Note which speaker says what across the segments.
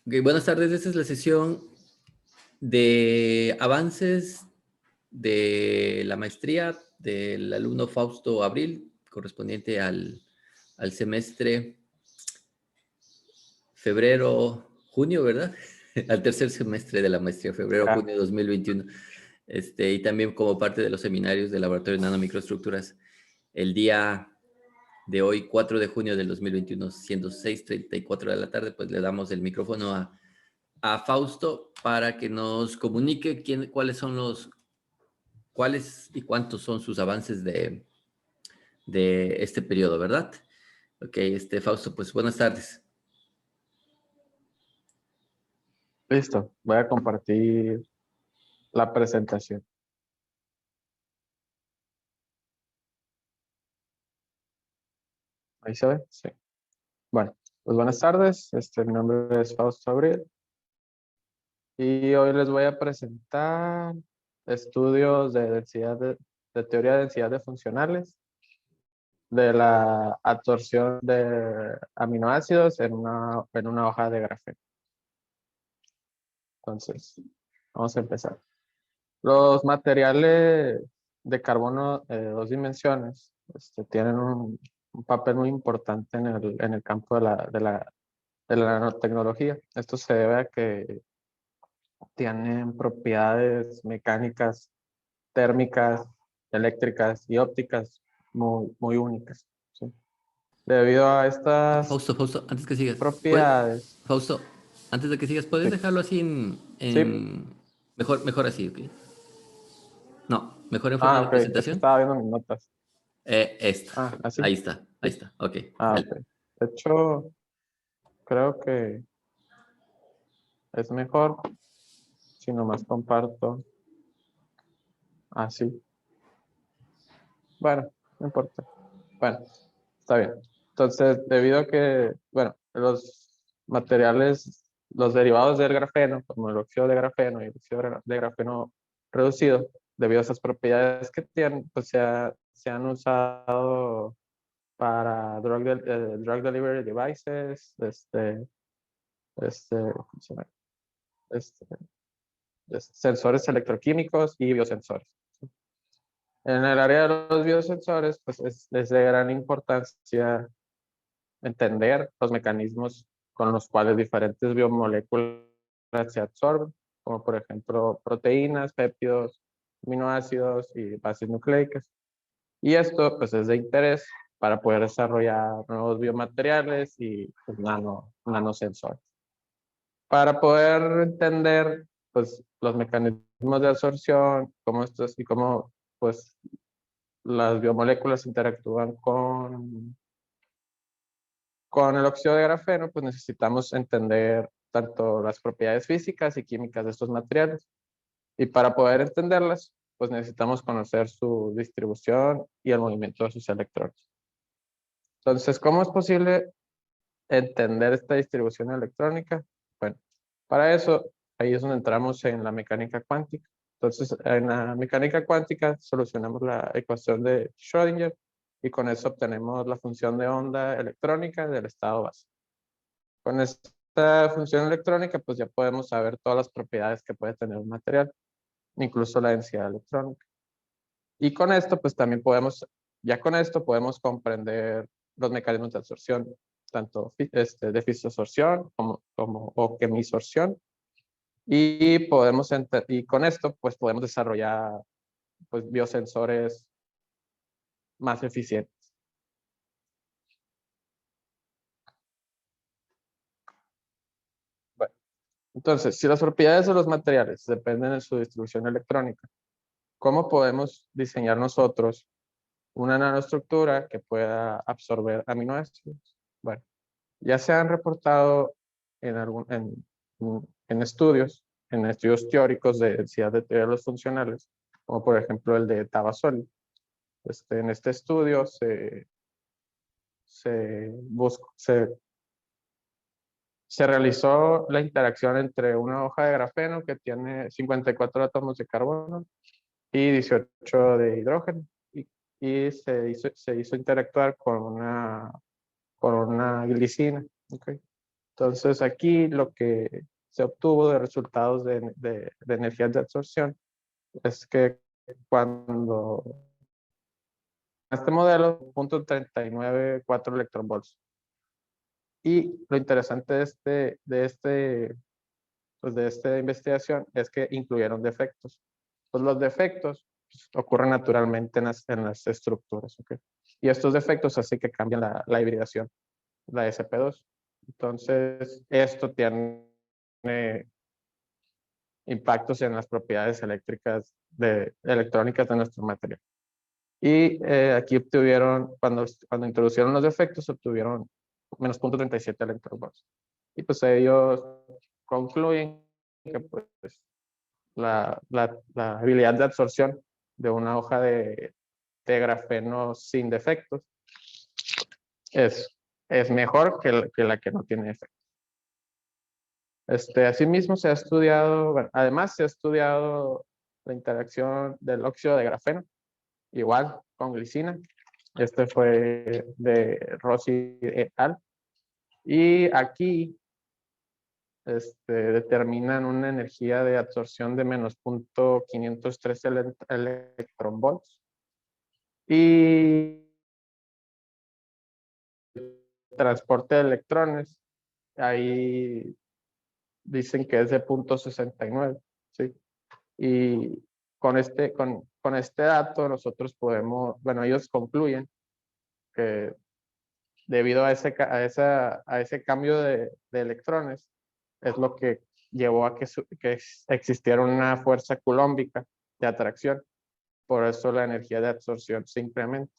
Speaker 1: Ok, buenas tardes, esta es la sesión de avances de la maestría del alumno Fausto Abril, correspondiente al semestre febrero-junio, ¿verdad? Al tercer semestre de la maestría,
Speaker 2: Ah,
Speaker 1: febrero-junio 2021. Y también como parte de los seminarios del Laboratorio de Nanomicroestructuras. El día de hoy, 4 de junio del 2021, siendo 6:34 de la tarde, pues le damos el micrófono a Fausto para que nos comunique cuáles y cuántos son sus avances de este periodo, ¿verdad? Ok, Fausto, pues buenas tardes.
Speaker 2: listo, voy a compartir la presentación. ¿Ahí se ve? Sí. Bueno, pues buenas tardes. Mi nombre es Fausto Abril y hoy les voy a presentar estudios de teoría de densidad de funcionales de la absorción de aminoácidos en una hoja de grafeno. Entonces, vamos a empezar. Los materiales de carbono de dos dimensiones tienen un papel muy importante en el campo de la nanotecnología. Esto se debe a que tienen propiedades mecánicas, térmicas, eléctricas y ópticas muy únicas, ¿sí? Debido a estas
Speaker 1: Fausto, antes que sigas,
Speaker 2: propiedades,
Speaker 1: Fausto, antes de que sigas, ¿puedes
Speaker 2: sí,
Speaker 1: dejarlo así
Speaker 2: sí.
Speaker 1: mejor así, ok? No, mejor en forma de
Speaker 2: Ok, es que
Speaker 1: presentación.
Speaker 2: estaba viendo mis notas.
Speaker 1: Esto,
Speaker 2: Así,
Speaker 1: ahí
Speaker 2: sí.
Speaker 1: está, ok,
Speaker 2: Ok.
Speaker 1: dale.
Speaker 2: De hecho, creo que es mejor si nomás comparto así. Bueno, no importa. Bueno, está bien. Entonces, debido a que, bueno, los materiales, los derivados del grafeno, como el óxido de grafeno y el óxido de grafeno reducido, debido a esas propiedades que tienen, pues se han usado para drug delivery devices, ¿cómo se llama? Este, sensores electroquímicos y biosensores. En el área de los biosensores, pues es de gran importancia entender los mecanismos con los cuales diferentes biomoléculas se absorben, como por ejemplo proteínas, péptidos, aminoácidos y bases nucleicas. Y esto pues es de interés para poder desarrollar nuevos biomateriales y pues, nanosensores. Para poder entender pues los mecanismos de absorción, cómo estos y cómo pues las biomoléculas interactúan con el óxido de grafeno, pues necesitamos entender tanto las propiedades físicas y químicas de estos materiales. Y para poder entenderlas, pues necesitamos conocer su distribución y el movimiento de sus electrones. Entonces, ¿cómo es posible entender esta distribución electrónica? Bueno, para eso, ahí es donde entramos en la mecánica cuántica. Entonces, en la mecánica cuántica solucionamos la ecuación de Schrödinger y con eso obtenemos la función de onda electrónica del estado básico. Con esta función electrónica, pues ya podemos saber todas las propiedades que puede tener un material, incluso la densidad electrónica. Y con esto, pues también ya con esto podemos comprender los mecanismos de absorción, tanto de fisiosorción o quemisorción. Y con esto, pues podemos desarrollar pues, biosensores más eficientes. Bueno, entonces, si las propiedades de los materiales dependen de su distribución electrónica, ¿cómo podemos diseñar nosotros una nanoestructura que pueda absorber aminoácidos? Bueno, ya se han reportado en estudios teóricos de densidad de teoría de los funcionales, como por ejemplo el de Tabasoli. En este estudio se realizó la interacción entre una hoja de grafeno que tiene 54 átomos de carbono y 18 de hidrógeno. Y se hizo interactuar con una glicina. ¿Okay? Entonces aquí lo que se obtuvo de resultados de energías de absorción es que cuando este modelo, 0.394 electronvolts. Y lo interesante pues de esta investigación es que incluyeron defectos. Pues los defectos pues, ocurren naturalmente en las estructuras. ¿Okay? Y estos defectos hacen que cambien la hibridación, la SP2. Entonces, esto tiene impactos en las propiedades electrónicas de nuestro material. Y aquí obtuvieron, cuando introducieron los defectos, obtuvieron menos 0.37 electronvolts. Y pues ellos concluyen que pues, la habilidad de absorción de una hoja de grafeno sin defectos es mejor que la que no tiene defectos. Asimismo, se ha estudiado, bueno, además se ha estudiado la interacción del óxido de grafeno, igual con glicina. Este fue de Rossi et al. Y aquí determinan una energía de absorción de menos 0.513 electronvolts. Y transporte de electrones, ahí dicen que es de 0.69, ¿sí? Y con este dato nosotros podemos, bueno, ellos concluyen que debido a ese cambio de electrones, es lo que llevó a que existiera una fuerza coulombica de atracción. Por eso la energía de absorción se incrementa.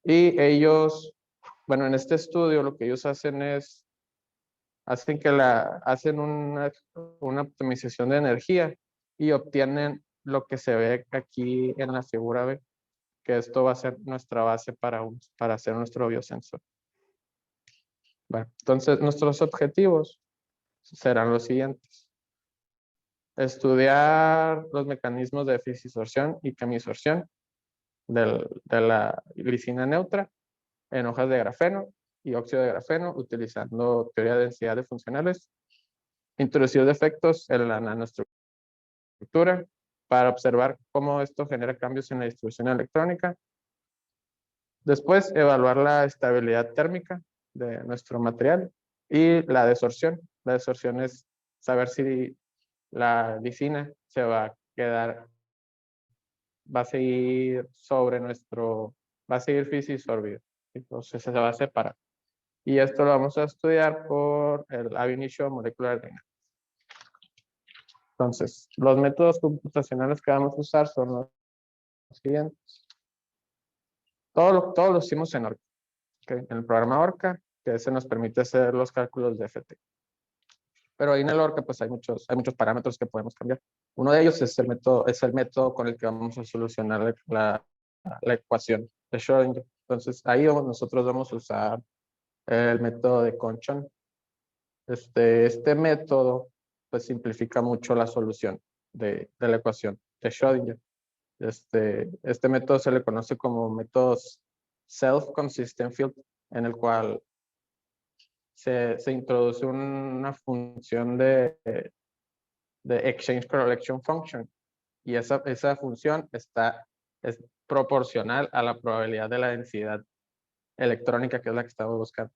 Speaker 2: Y ellos, bueno, en este estudio lo que ellos hacen es, hacen una optimización de energía y obtienen lo que se ve aquí en la figura B, que esto va a ser nuestra base para hacer nuestro biosensor. Bueno, entonces nuestros objetivos serán los siguientes. Estudiar los mecanismos de fisisorción y quemisorción de la glicina neutra en hojas de grafeno y óxido de grafeno utilizando teoría de densidad de funcionales. Introducir defectos en la nanoestructura para observar cómo esto genera cambios en la distribución electrónica. Después, evaluar la estabilidad térmica de nuestro material y la desorción. La desorción es saber si la glicina se va a quedar, va a seguir va a seguir fisisorbido. Entonces se va a separar. Y esto lo vamos a estudiar por el ab initio molecular dynamics. Entonces, los métodos computacionales que vamos a usar son los siguientes. Todo lo hicimos en Orca. ¿Okay? En el programa Orca, que ese nos permite hacer los cálculos de FT. Pero ahí en el Orca pues hay muchos parámetros que podemos cambiar. Uno de ellos es el método con el que vamos a solucionar la ecuación de Schrödinger. Entonces ahí nosotros vamos a usar el método de Conchon. Este método pues simplifica mucho la solución de la ecuación de Schrödinger. Este método se le conoce como método self-consistent field, en el cual se introduce una función de exchange correlation function, y esa función es proporcional a la probabilidad de la densidad electrónica, que es la que estamos buscando.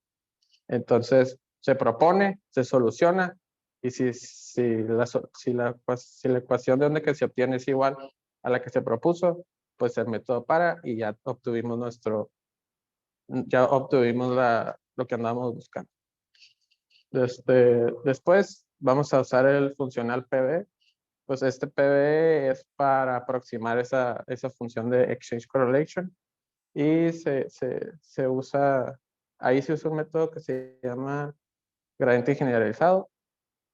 Speaker 2: Entonces se propone, se soluciona, y si la ecuación de donde que se obtiene es igual a la que se propuso, pues el método para y ya obtuvimos lo que andábamos buscando. Después vamos a usar el funcional PV. Pues este PV es para aproximar esa función de exchange correlation, y ahí se usa un método que se llama gradiente generalizado,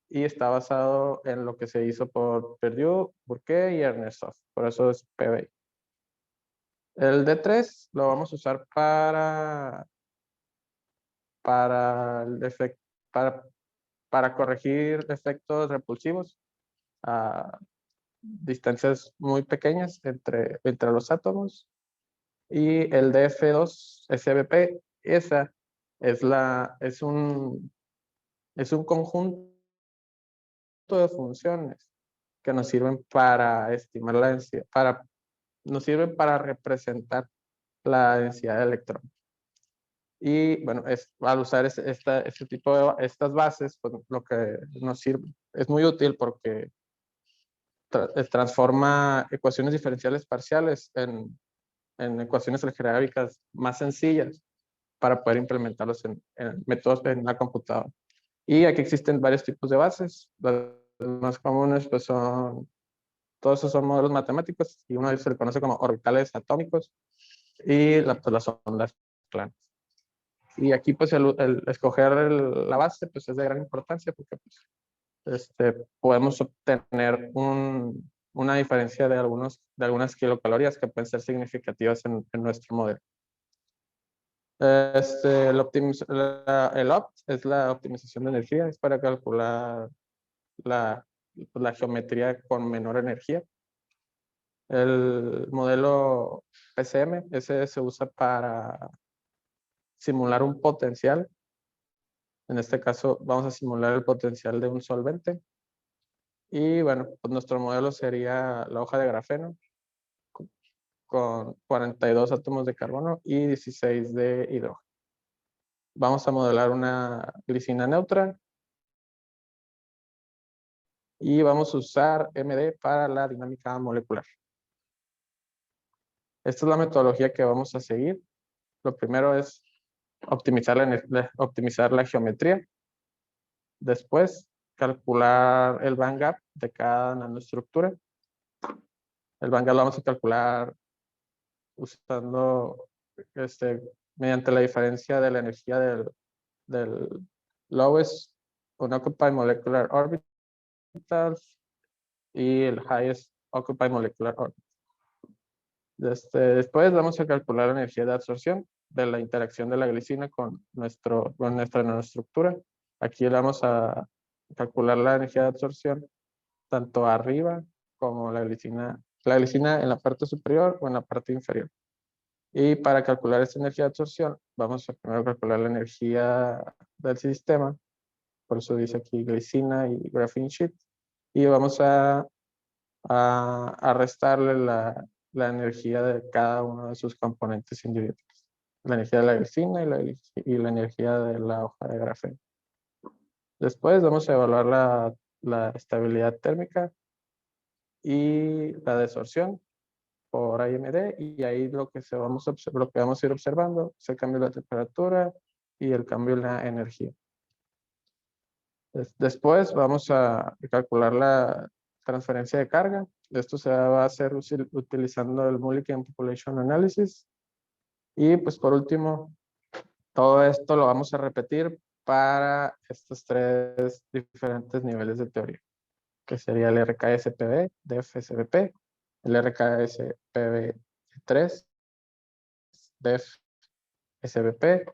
Speaker 2: y está basado en lo que se hizo por Perdue, Burke y Ernesov. Por eso es PV. El D3 lo vamos a usar para corregir efectos repulsivos a distancias muy pequeñas entre los átomos. Y el DF2 SBP, esa es un Es un conjunto de funciones que nos sirven para estimar la densidad, nos sirven para representar la densidad de electrones. Y bueno, al usar este tipo de estas bases, pues lo que nos sirve es muy útil porque transforma ecuaciones diferenciales parciales en ecuaciones algebraicas más sencillas para poder implementarlos en métodos en la computadora. Y aquí existen varios tipos de bases. Las más comunes pues todos esos son modelos matemáticos y uno de ellos se le conoce como orbitales atómicos y pues, las ondas planas. Y aquí pues el escoger la base pues es de gran importancia porque pues, podemos obtener una diferencia de algunas kilocalorías que pueden ser significativas en nuestro modelo. El opt es la optimización de energía, es para calcular la geometría con menor energía. El modelo PCM, ese se usa para simular un potencial. En este caso vamos a simular el potencial de un solvente. Y bueno, pues nuestro modelo sería la hoja de grafeno con 42 átomos de carbono y 16 de hidrógeno. Vamos a modelar una glicina neutra y vamos a usar MD para la dinámica molecular. Esta es la metodología que vamos a seguir. Lo primero es optimizar la geometría. Después, calcular el bandgap de cada nanoestructura. El bandgap lo vamos a calcular usando mediante la diferencia de la energía del lowest unoccupied molecular orbitals y el highest occupied molecular orbital. Después vamos a calcular la energía de absorción de la interacción de la glicina con nuestra nanoestructura. Aquí vamos a calcular la energía de absorción tanto arriba como la glicina en la parte superior o en la parte inferior. Y para calcular esta energía de absorción, vamos a primero calcular la energía del sistema. Por eso dice aquí glicina y graphene sheet. Y vamos a restarle la energía de cada uno de sus componentes individuales. La energía de la glicina y la energía de la hoja de grafeno. Después vamos a evaluar la estabilidad térmica y la desorción por AMD, y ahí lo que vamos a ir observando es el cambio de la temperatura y el cambio en la energía. Después vamos a calcular la transferencia de carga. Esto se va a hacer utilizando el Mulliken Population Analysis. Y pues por último, todo esto lo vamos a repetir para estos tres diferentes niveles de teoría, que sería el RKS-PB de FSBP, el RKS-PB3 de FSBP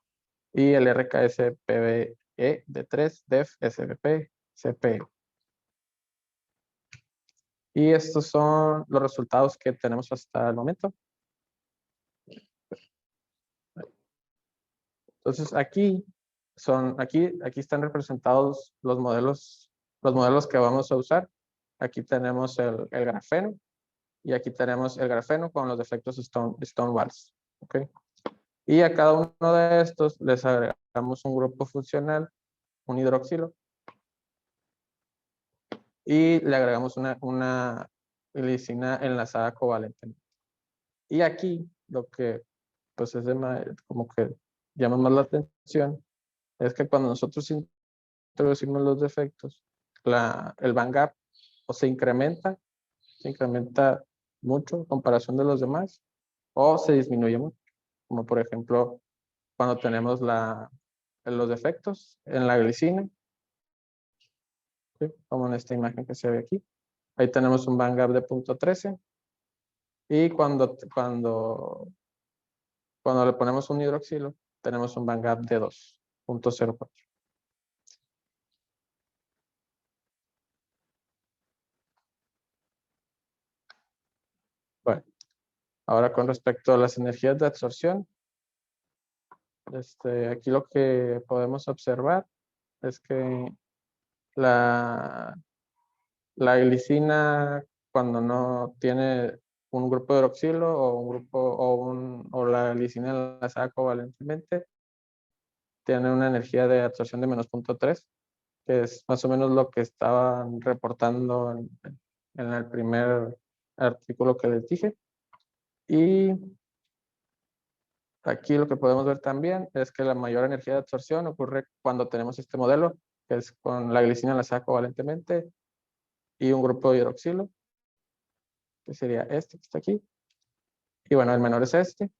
Speaker 2: y el RKS-PBE de 3 de FSBP-CP. Y estos son los resultados que tenemos hasta el momento. Entonces aquí están representados los modelos que vamos a usar. Aquí tenemos el grafeno y aquí tenemos el grafeno con los defectos Stone-Walls. ¿Okay? Y a cada uno de estos les agregamos un grupo funcional, un hidroxilo, y le agregamos una glicina enlazada covalentemente. Y aquí lo que pues es como que llama más la atención es que cuando nosotros introducimos los defectos, el bandgap o se incrementa mucho en comparación de los demás, o se disminuye mucho, como por ejemplo cuando tenemos los defectos en la glicina, ¿sí? Como en esta imagen que se ve aquí. Ahí tenemos un bandgap de 0.13 y cuando le ponemos un hidroxilo, tenemos un bandgap de 2.04. Bueno, ahora con respecto a las energías de absorción, aquí lo que podemos observar es que la, la glicina, cuando no tiene un grupo de hidroxilo o un grupo o la glicina enlazada covalentemente, tiene una energía de absorción de -0.3, que es más o menos lo que estaban reportando en el primer artículo que les dije. Y aquí lo que podemos ver también es que la mayor energía de absorción ocurre cuando tenemos este modelo, que es con la glicina enlazada covalentemente y un grupo de hidroxilo, que sería este que está aquí. Y bueno, el menor es este,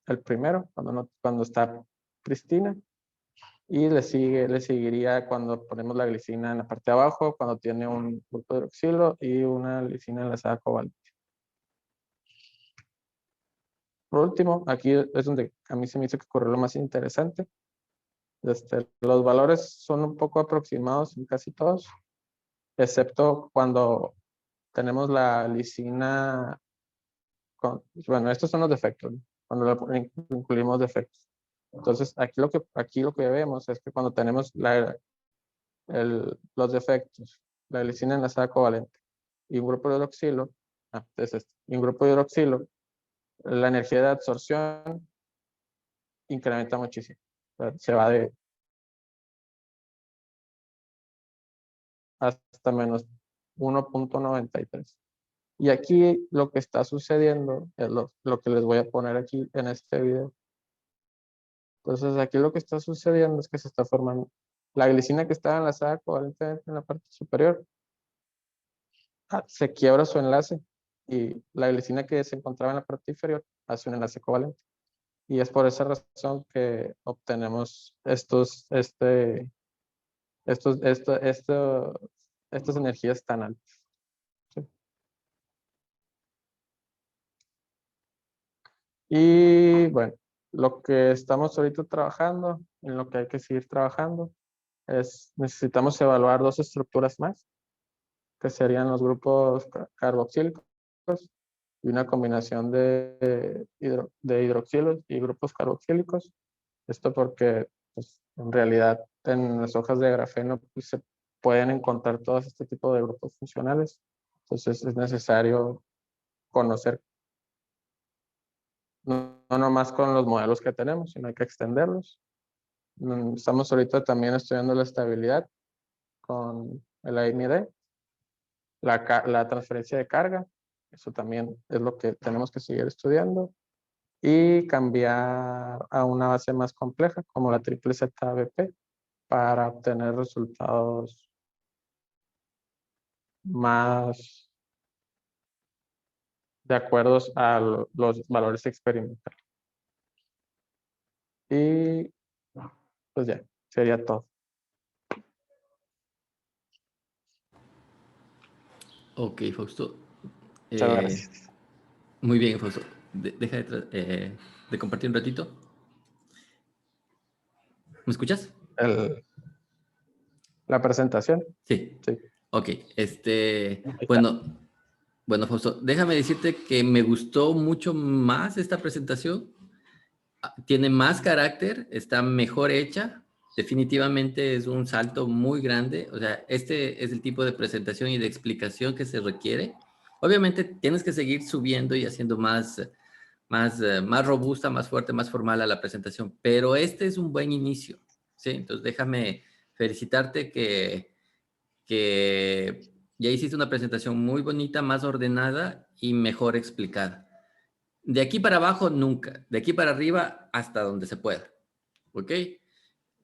Speaker 2: el primero, cuando está pristina. Y le seguiría cuando ponemos la glicina en la parte de abajo, cuando tiene un grupo de hidroxilo y una glicina enlazada covalente. Por último, aquí es donde a mí se me hizo que ocurrió lo más interesante. Los valores son un poco aproximados en casi todos, excepto cuando tenemos la lisina. Bueno, estos son los defectos, ¿no? Cuando incluimos defectos. Entonces, aquí lo que vemos es que cuando tenemos los defectos, la lisina enlazada covalente y un grupo de hidroxilo, y un grupo de hidroxilo, la energía de absorción incrementa muchísimo. Se va de hasta -1.93. Y aquí lo que está sucediendo es lo que les voy a poner aquí en este video. Entonces aquí lo que está sucediendo es que se está formando la glicina que está enlazada covalentemente en la parte superior. Se quiebra su enlace y la glicina que se encontraba en la parte inferior hace un enlace covalente. Y es por esa razón que obtenemos estas energías tan altas. ¿Sí? Y bueno, lo que estamos ahorita trabajando, en lo que hay que seguir trabajando, necesitamos evaluar dos estructuras más, que serían los grupos carboxílicos y una combinación de hidroxilos y grupos carboxílicos. Esto porque pues, en realidad en las hojas de grafeno pues, se pueden encontrar todos este tipo de grupos funcionales. Entonces es necesario conocer no nomás con los modelos que tenemos, sino hay que extenderlos. Estamos ahorita también estudiando la estabilidad con el AMD, la transferencia de carga, eso también es lo que tenemos que seguir estudiando, y cambiar a una base más compleja como la triple ZBP para obtener resultados más de acuerdo a los valores experimentales. Y pues ya, sería todo.
Speaker 1: Ok, Fausto.
Speaker 2: Muchas
Speaker 1: Eh,
Speaker 2: gracias.
Speaker 1: Muy bien, Fausto. Deja de compartir un ratito. ¿Me escuchas?
Speaker 2: La presentación,
Speaker 1: Sí.
Speaker 2: sí.
Speaker 1: Ok.
Speaker 2: Ahí está.
Speaker 1: Bueno, Fausto, déjame decirte que me gustó mucho más esta presentación. Tiene más carácter, está mejor hecha. Definitivamente es un salto muy grande. O sea, este es el tipo de presentación y de explicación que se requiere. Obviamente tienes que seguir subiendo y haciendo más robusta, más fuerte, más formal a la presentación, pero este es un buen inicio, ¿sí? Entonces déjame felicitarte que ya hiciste una presentación muy bonita, más ordenada y mejor explicada. De aquí para abajo, nunca. De aquí para arriba, hasta donde se pueda. ¿Ok?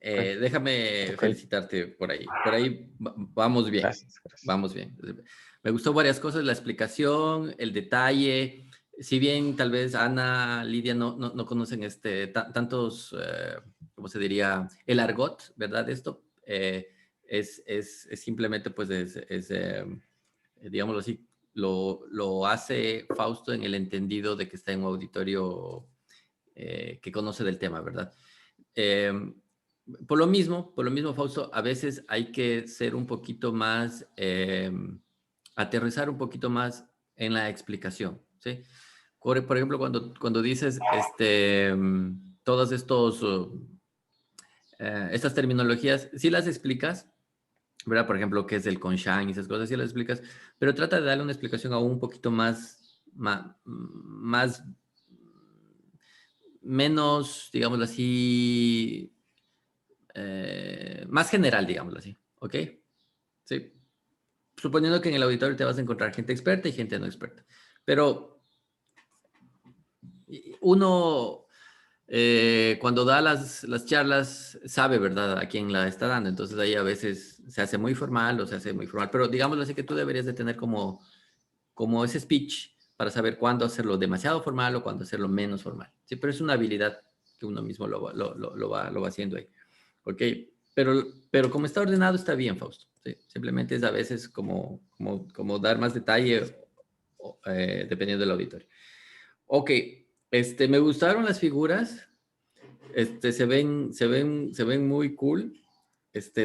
Speaker 1: Déjame
Speaker 2: Ok,
Speaker 1: felicitarte por ahí. Por ahí vamos bien.
Speaker 2: gracias, gracias.
Speaker 1: Vamos bien. Me gustó varias cosas, la explicación, el detalle. Si bien tal vez Ana, Lidia no conocen tantos, ¿cómo se diría? El argot, ¿verdad? Esto es simplemente, pues, digámoslo así, lo hace Fausto en el entendido de que está en un auditorio que conoce del tema, ¿verdad? Por lo mismo, Fausto, a veces hay que ser un poquito más, aterrizar un poquito más en la explicación, ¿sí? Por ejemplo, cuando dices todos estos estas terminologías, sí las explicas, ¿verdad? Por ejemplo, qué es el Conshan y esas cosas, sí las explicas, pero trata de darle una explicación aún un poquito menos, digámoslo así, más general, digámoslo así, ¿ok? Sí. Suponiendo que en el auditorio te vas a encontrar gente experta y gente no experta. Pero uno, cuando da las charlas, sabe, ¿verdad?, a quién la está dando. Entonces ahí a veces se hace muy formal o se hace muy formal. Pero digámoslo así que tú deberías de tener como ese speech para saber cuándo hacerlo demasiado formal o cuándo hacerlo menos formal. Sí, pero es una habilidad que uno mismo lo va haciendo ahí. ¿Ok? Pero como está ordenado, está bien, Fausto. ¿Sí? Simplemente es a veces como dar más detalle dependiendo del auditorio. Ok, me gustaron las figuras. Se ven muy cool.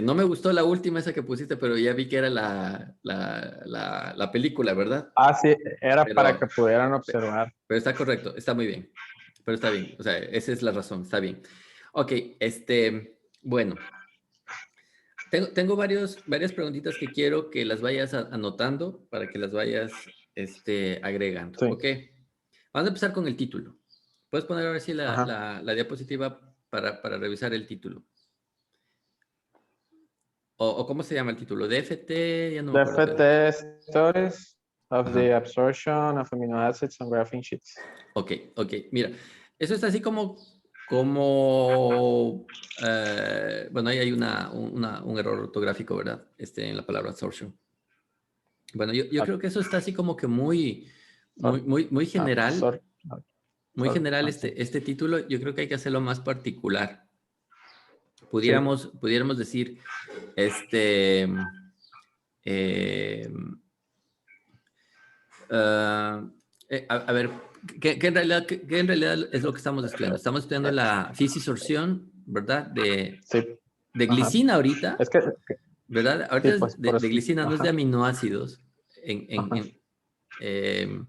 Speaker 1: No me gustó la última esa que pusiste, pero ya vi que era la película, ¿verdad?
Speaker 2: Ah, sí, era para
Speaker 1: Pero,
Speaker 2: que pudieran observar.
Speaker 1: pero está correcto, está muy bien. Pero está bien, o sea, esa es la razón, está bien. Ok, bueno, tengo varias preguntitas que quiero que las vayas anotando para que las vayas agregando.
Speaker 2: Sí,
Speaker 1: Ok, vamos a empezar con el título. ¿Puedes poner ahora sí
Speaker 2: ajá.
Speaker 1: la diapositiva para revisar el título? ¿O cómo se llama el título? DFT, ya no me
Speaker 2: The
Speaker 1: acuerdo qué es.
Speaker 2: FT Studies of
Speaker 1: Ajá.
Speaker 2: the Absorption of Amino Acids on Graphene Sheets.
Speaker 1: Ok, ok. Mira, eso está así como bueno, ahí hay un error ortográfico, ¿verdad? En la palabra absorption. Bueno, yo creo que eso está así como que
Speaker 2: Absor,
Speaker 1: muy general,
Speaker 2: absor,
Speaker 1: muy general
Speaker 2: sí.
Speaker 1: este título. Yo creo que hay que hacerlo más particular.
Speaker 2: Sí,
Speaker 1: Pudiéramos decir, este, eh, ah, a ver, ¿qué en realidad es lo que estamos estudiando? Estamos estudiando la fisisorción, ¿verdad?
Speaker 2: sí,
Speaker 1: De
Speaker 2: ajá.
Speaker 1: glicina ahorita,
Speaker 2: Es que,
Speaker 1: ¿verdad?
Speaker 2: sí,
Speaker 1: Ahorita
Speaker 2: pues
Speaker 1: es
Speaker 2: por
Speaker 1: de
Speaker 2: eso,
Speaker 1: glicina, no es de
Speaker 2: ajá,
Speaker 1: aminoácidos. En, en-
Speaker 2: ajá.
Speaker 1: en, eh,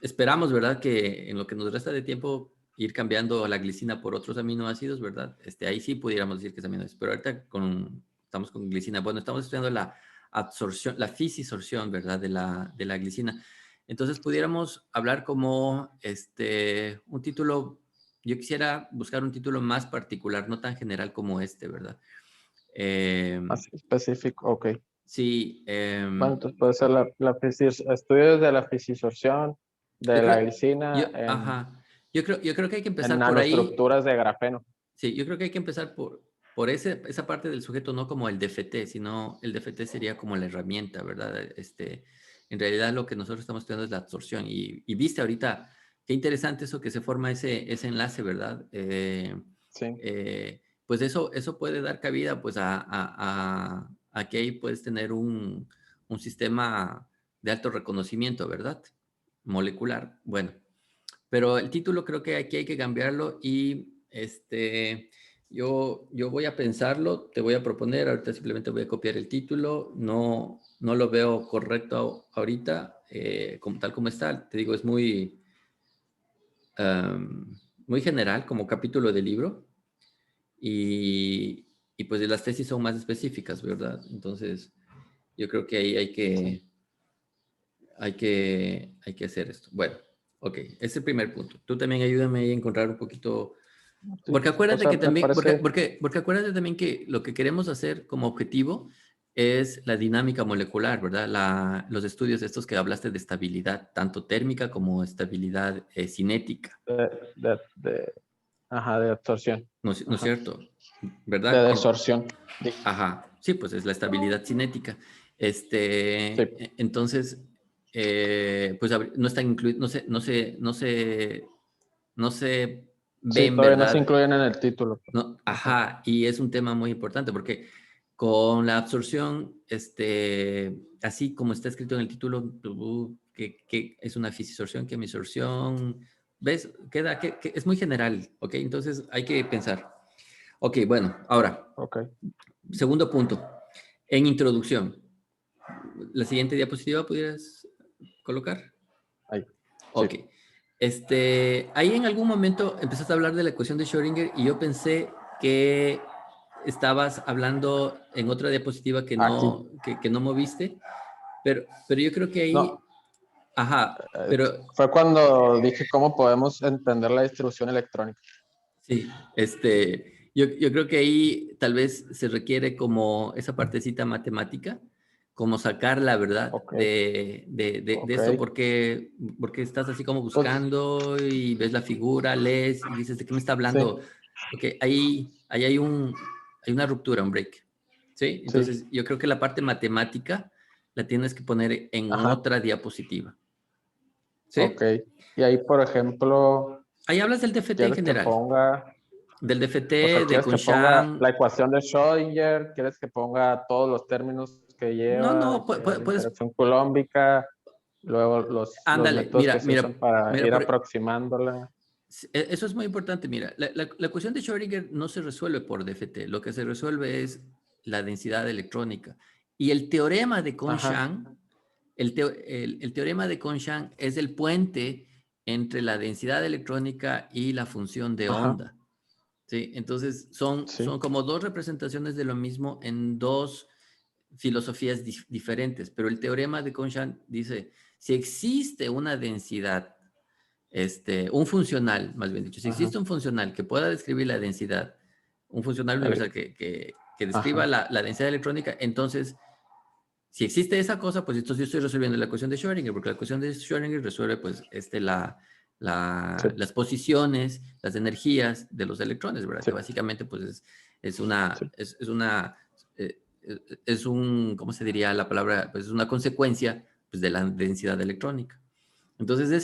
Speaker 1: Esperamos, ¿verdad? Que en lo que nos resta de tiempo ir cambiando la glicina por otros aminoácidos, ¿verdad? Ahí sí pudiéramos decir que es aminoácidos, pero ahorita estamos con glicina. Bueno, estamos estudiando la absorción, la fisisorción, ¿verdad? De la glicina. Entonces pudiéramos hablar como un título, yo quisiera buscar un título más particular, no tan general como ¿verdad?
Speaker 2: Así específico, ok.
Speaker 1: Sí,
Speaker 2: Bueno, entonces puede ser estudios de la fisisorción
Speaker 1: yo
Speaker 2: de la
Speaker 1: creo,
Speaker 2: glicina
Speaker 1: ajá, yo creo que hay que
Speaker 2: en
Speaker 1: empezar por ahí.
Speaker 2: nanoestructuras de grafeno.
Speaker 1: Sí, yo creo que hay que empezar por esa parte del sujeto, no como el DFT, sino el DFT sería como la herramienta, ¿verdad? En realidad lo que nosotros estamos estudiando es la absorción. Y viste ahorita, qué interesante eso que se forma ese enlace, ¿verdad?
Speaker 2: Sí,
Speaker 1: Pues eso puede dar cabida pues a que ahí puedes tener un sistema de alto reconocimiento, ¿verdad? Molecular. Bueno, pero el título creo que aquí hay que cambiarlo y yo voy a pensarlo, te voy a proponer, ahorita simplemente voy a copiar el título, no lo veo correcto ahorita, tal como está, te digo, es muy general como capítulo de libro y, y pues las tesis son más específicas, ¿verdad? Entonces, yo creo que ahí
Speaker 2: sí.
Speaker 1: hay que hacer esto. Bueno, ok, ese es el primer punto. Tú también ayúdame ahí a encontrar un poquito.
Speaker 2: Sí,
Speaker 1: Porque
Speaker 2: o
Speaker 1: acuérdate
Speaker 2: sea,
Speaker 1: que
Speaker 2: me
Speaker 1: también, porque,
Speaker 2: parece,
Speaker 1: porque, porque acuérdate también que lo que queremos hacer como objetivo es la dinámica molecular, ¿verdad? Los estudios estos que hablaste de estabilidad, tanto térmica como estabilidad cinética,
Speaker 2: de, ajá, de absorción,
Speaker 1: ¿no es
Speaker 2: ajá,
Speaker 1: cierto?
Speaker 2: de
Speaker 1: ¿Verdad?
Speaker 2: desorción.
Speaker 1: Ajá, sí, pues es la estabilidad cinética.
Speaker 2: Sí,
Speaker 1: Entonces, pues no están incluidos, no se
Speaker 2: sí,
Speaker 1: ven,
Speaker 2: todavía no se
Speaker 1: ¿verdad?
Speaker 2: incluyen en el título, pues.
Speaker 1: No,
Speaker 2: Ajá,
Speaker 1: ajá, y es un tema muy importante porque con la absorción, así como está escrito en el título, que es una fisisorción, que misorción, ¿ves? Queda que es muy general, ¿ok? Entonces hay que pensar. Ok, bueno, ahora,
Speaker 2: ok,
Speaker 1: segundo punto. En introducción, la siguiente diapositiva pudieras colocar.
Speaker 2: ahí, sí,
Speaker 1: Ok. Ahí en algún momento empezaste a hablar de la ecuación de Schrödinger y yo pensé que estabas hablando en otra diapositiva que
Speaker 2: Aquí.
Speaker 1: no, que no moviste, pero yo creo que ahí,
Speaker 2: No,
Speaker 1: ajá, pero
Speaker 2: fue cuando dije cómo podemos entender la distribución electrónica.
Speaker 1: sí, yo creo que ahí tal vez se requiere como esa partecita matemática, como sacar la verdad
Speaker 2: Ok,
Speaker 1: de
Speaker 2: ok.
Speaker 1: eso, porque estás así como
Speaker 2: Pues
Speaker 1: buscando y ves la figura, lees y dices, ¿de qué me está
Speaker 2: sí,
Speaker 1: hablando? Porque ahí hay una ruptura, un break, ¿sí?
Speaker 2: sí.
Speaker 1: Entonces, yo creo que la parte matemática la tienes que poner en
Speaker 2: Ajá,
Speaker 1: otra diapositiva,
Speaker 2: ok.
Speaker 1: ¿sí?
Speaker 2: Y ahí, por ejemplo,
Speaker 1: Ahí hablas del DFT en
Speaker 2: ¿quieres que
Speaker 1: general,
Speaker 2: ponga,
Speaker 1: del
Speaker 2: o sea,
Speaker 1: DFT, de
Speaker 2: quieres que ponga
Speaker 1: Conshan.
Speaker 2: la ecuación de Schrödinger? ¿Quieres que ponga todos los términos que
Speaker 1: No,
Speaker 2: lleva,
Speaker 1: no,
Speaker 2: la
Speaker 1: puedes,
Speaker 2: interacción colómbica, luego los
Speaker 1: ándale,
Speaker 2: métodos que se usan para
Speaker 1: mira,
Speaker 2: ir aproximándola?
Speaker 1: eso es muy importante. Mira, la ecuación de Schrödinger no se resuelve por DFT, lo que se resuelve es la densidad electrónica. Y el teorema de
Speaker 2: Ajá,
Speaker 1: Conshan, el teorema de Conshan es el puente entre la densidad electrónica y la función de
Speaker 2: ajá,
Speaker 1: onda. ¿Sí? Entonces, son
Speaker 2: sí,
Speaker 1: como dos representaciones de lo mismo en dos filosofías diferentes, pero el teorema de Conshan dice, si existe una densidad, un funcional, más bien dicho, si
Speaker 2: ajá,
Speaker 1: existe un funcional que pueda describir la densidad, un funcional
Speaker 2: el-
Speaker 1: universal que describa
Speaker 2: ajá,
Speaker 1: la densidad electrónica, entonces, si existe esa cosa, pues entonces yo estoy resolviendo la ecuación de Schrödinger, porque la ecuación de Schrödinger resuelve, pues,
Speaker 2: sí,
Speaker 1: las posiciones, las energías de los electrones, ¿verdad?
Speaker 2: sí,
Speaker 1: Que básicamente, pues, es una,
Speaker 2: sí,
Speaker 1: es una, es un, ¿cómo se diría la palabra? Pues es una consecuencia, pues, de la densidad electrónica. Entonces,
Speaker 2: sí,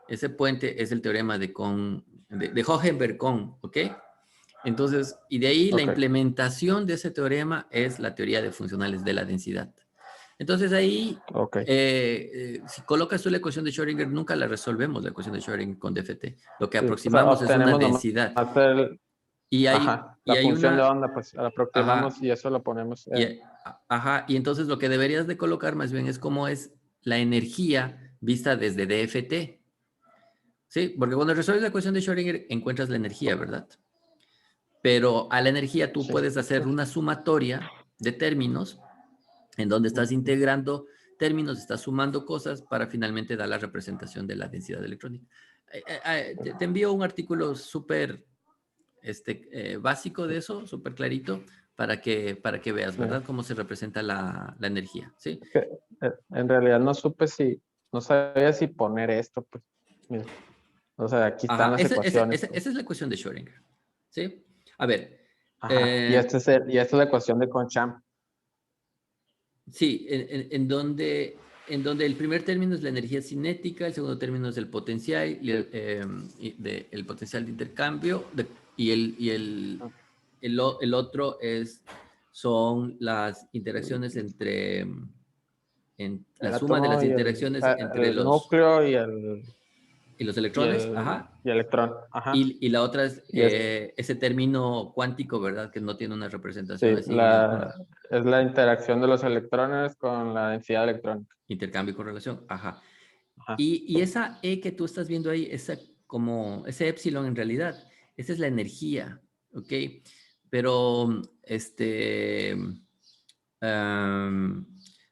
Speaker 1: ese puente es el teorema de Hohenberg-Kohn, ¿ok? Entonces, y de ahí la
Speaker 2: ok,
Speaker 1: implementación de ese teorema es la teoría de funcionales de la densidad. Entonces ahí,
Speaker 2: ok.
Speaker 1: si colocas tú la ecuación de Schrödinger, nunca la resolvemos, la ecuación de Schrödinger con DFT. Lo que
Speaker 2: Sí, o sea,
Speaker 1: aproximamos es una
Speaker 2: obtenemos nomás
Speaker 1: densidad.
Speaker 2: el, ajá,
Speaker 1: Y
Speaker 2: la
Speaker 1: hay
Speaker 2: función de
Speaker 1: una,
Speaker 2: onda, pues la aproximamos
Speaker 1: ajá,
Speaker 2: y eso lo ponemos en,
Speaker 1: ajá, y entonces lo que deberías de colocar más bien es cómo es la energía vista desde DFT. ¿Sí? Porque cuando resuelves la ecuación de Schrödinger encuentras la energía, ¿verdad? Pero a la energía tú
Speaker 2: sí,
Speaker 1: puedes hacer una sumatoria de términos en donde estás integrando términos, estás sumando cosas para finalmente dar la representación de la densidad electrónica. Te envío un artículo súper básico de eso, súper clarito, para que veas,
Speaker 2: mira,
Speaker 1: ¿verdad? Cómo se representa la energía, ¿sí?
Speaker 2: es que en realidad no supe si, no sabía si poner esto, pues, mira, o sea, aquí están
Speaker 1: Ajá,
Speaker 2: las ecuaciones, pues,
Speaker 1: esa es la ecuación de Schrödinger, ¿sí? A ver,
Speaker 2: ajá, y
Speaker 1: eh,
Speaker 2: y esta es la ecuación de Conchamp,
Speaker 1: sí, en donde el primer término es la energía cinética, el segundo término es el potencial, el potencial de intercambio, el otro son las interacciones en la
Speaker 2: el
Speaker 1: suma de las
Speaker 2: átomo
Speaker 1: interacciones entre
Speaker 2: el núcleo
Speaker 1: y los electrones, ajá,
Speaker 2: y el electrón, ajá,
Speaker 1: y la otra es
Speaker 2: y es,
Speaker 1: ese término cuántico, ¿verdad? Que no tiene una representación
Speaker 2: sí,
Speaker 1: así, una
Speaker 2: es la interacción de los electrones con la densidad electrónica,
Speaker 1: intercambio y correlación, ajá.
Speaker 2: ajá,
Speaker 1: Y esa E que tú estás viendo ahí, como ese epsilon en realidad, esa es la energía, ¿ok? Pero,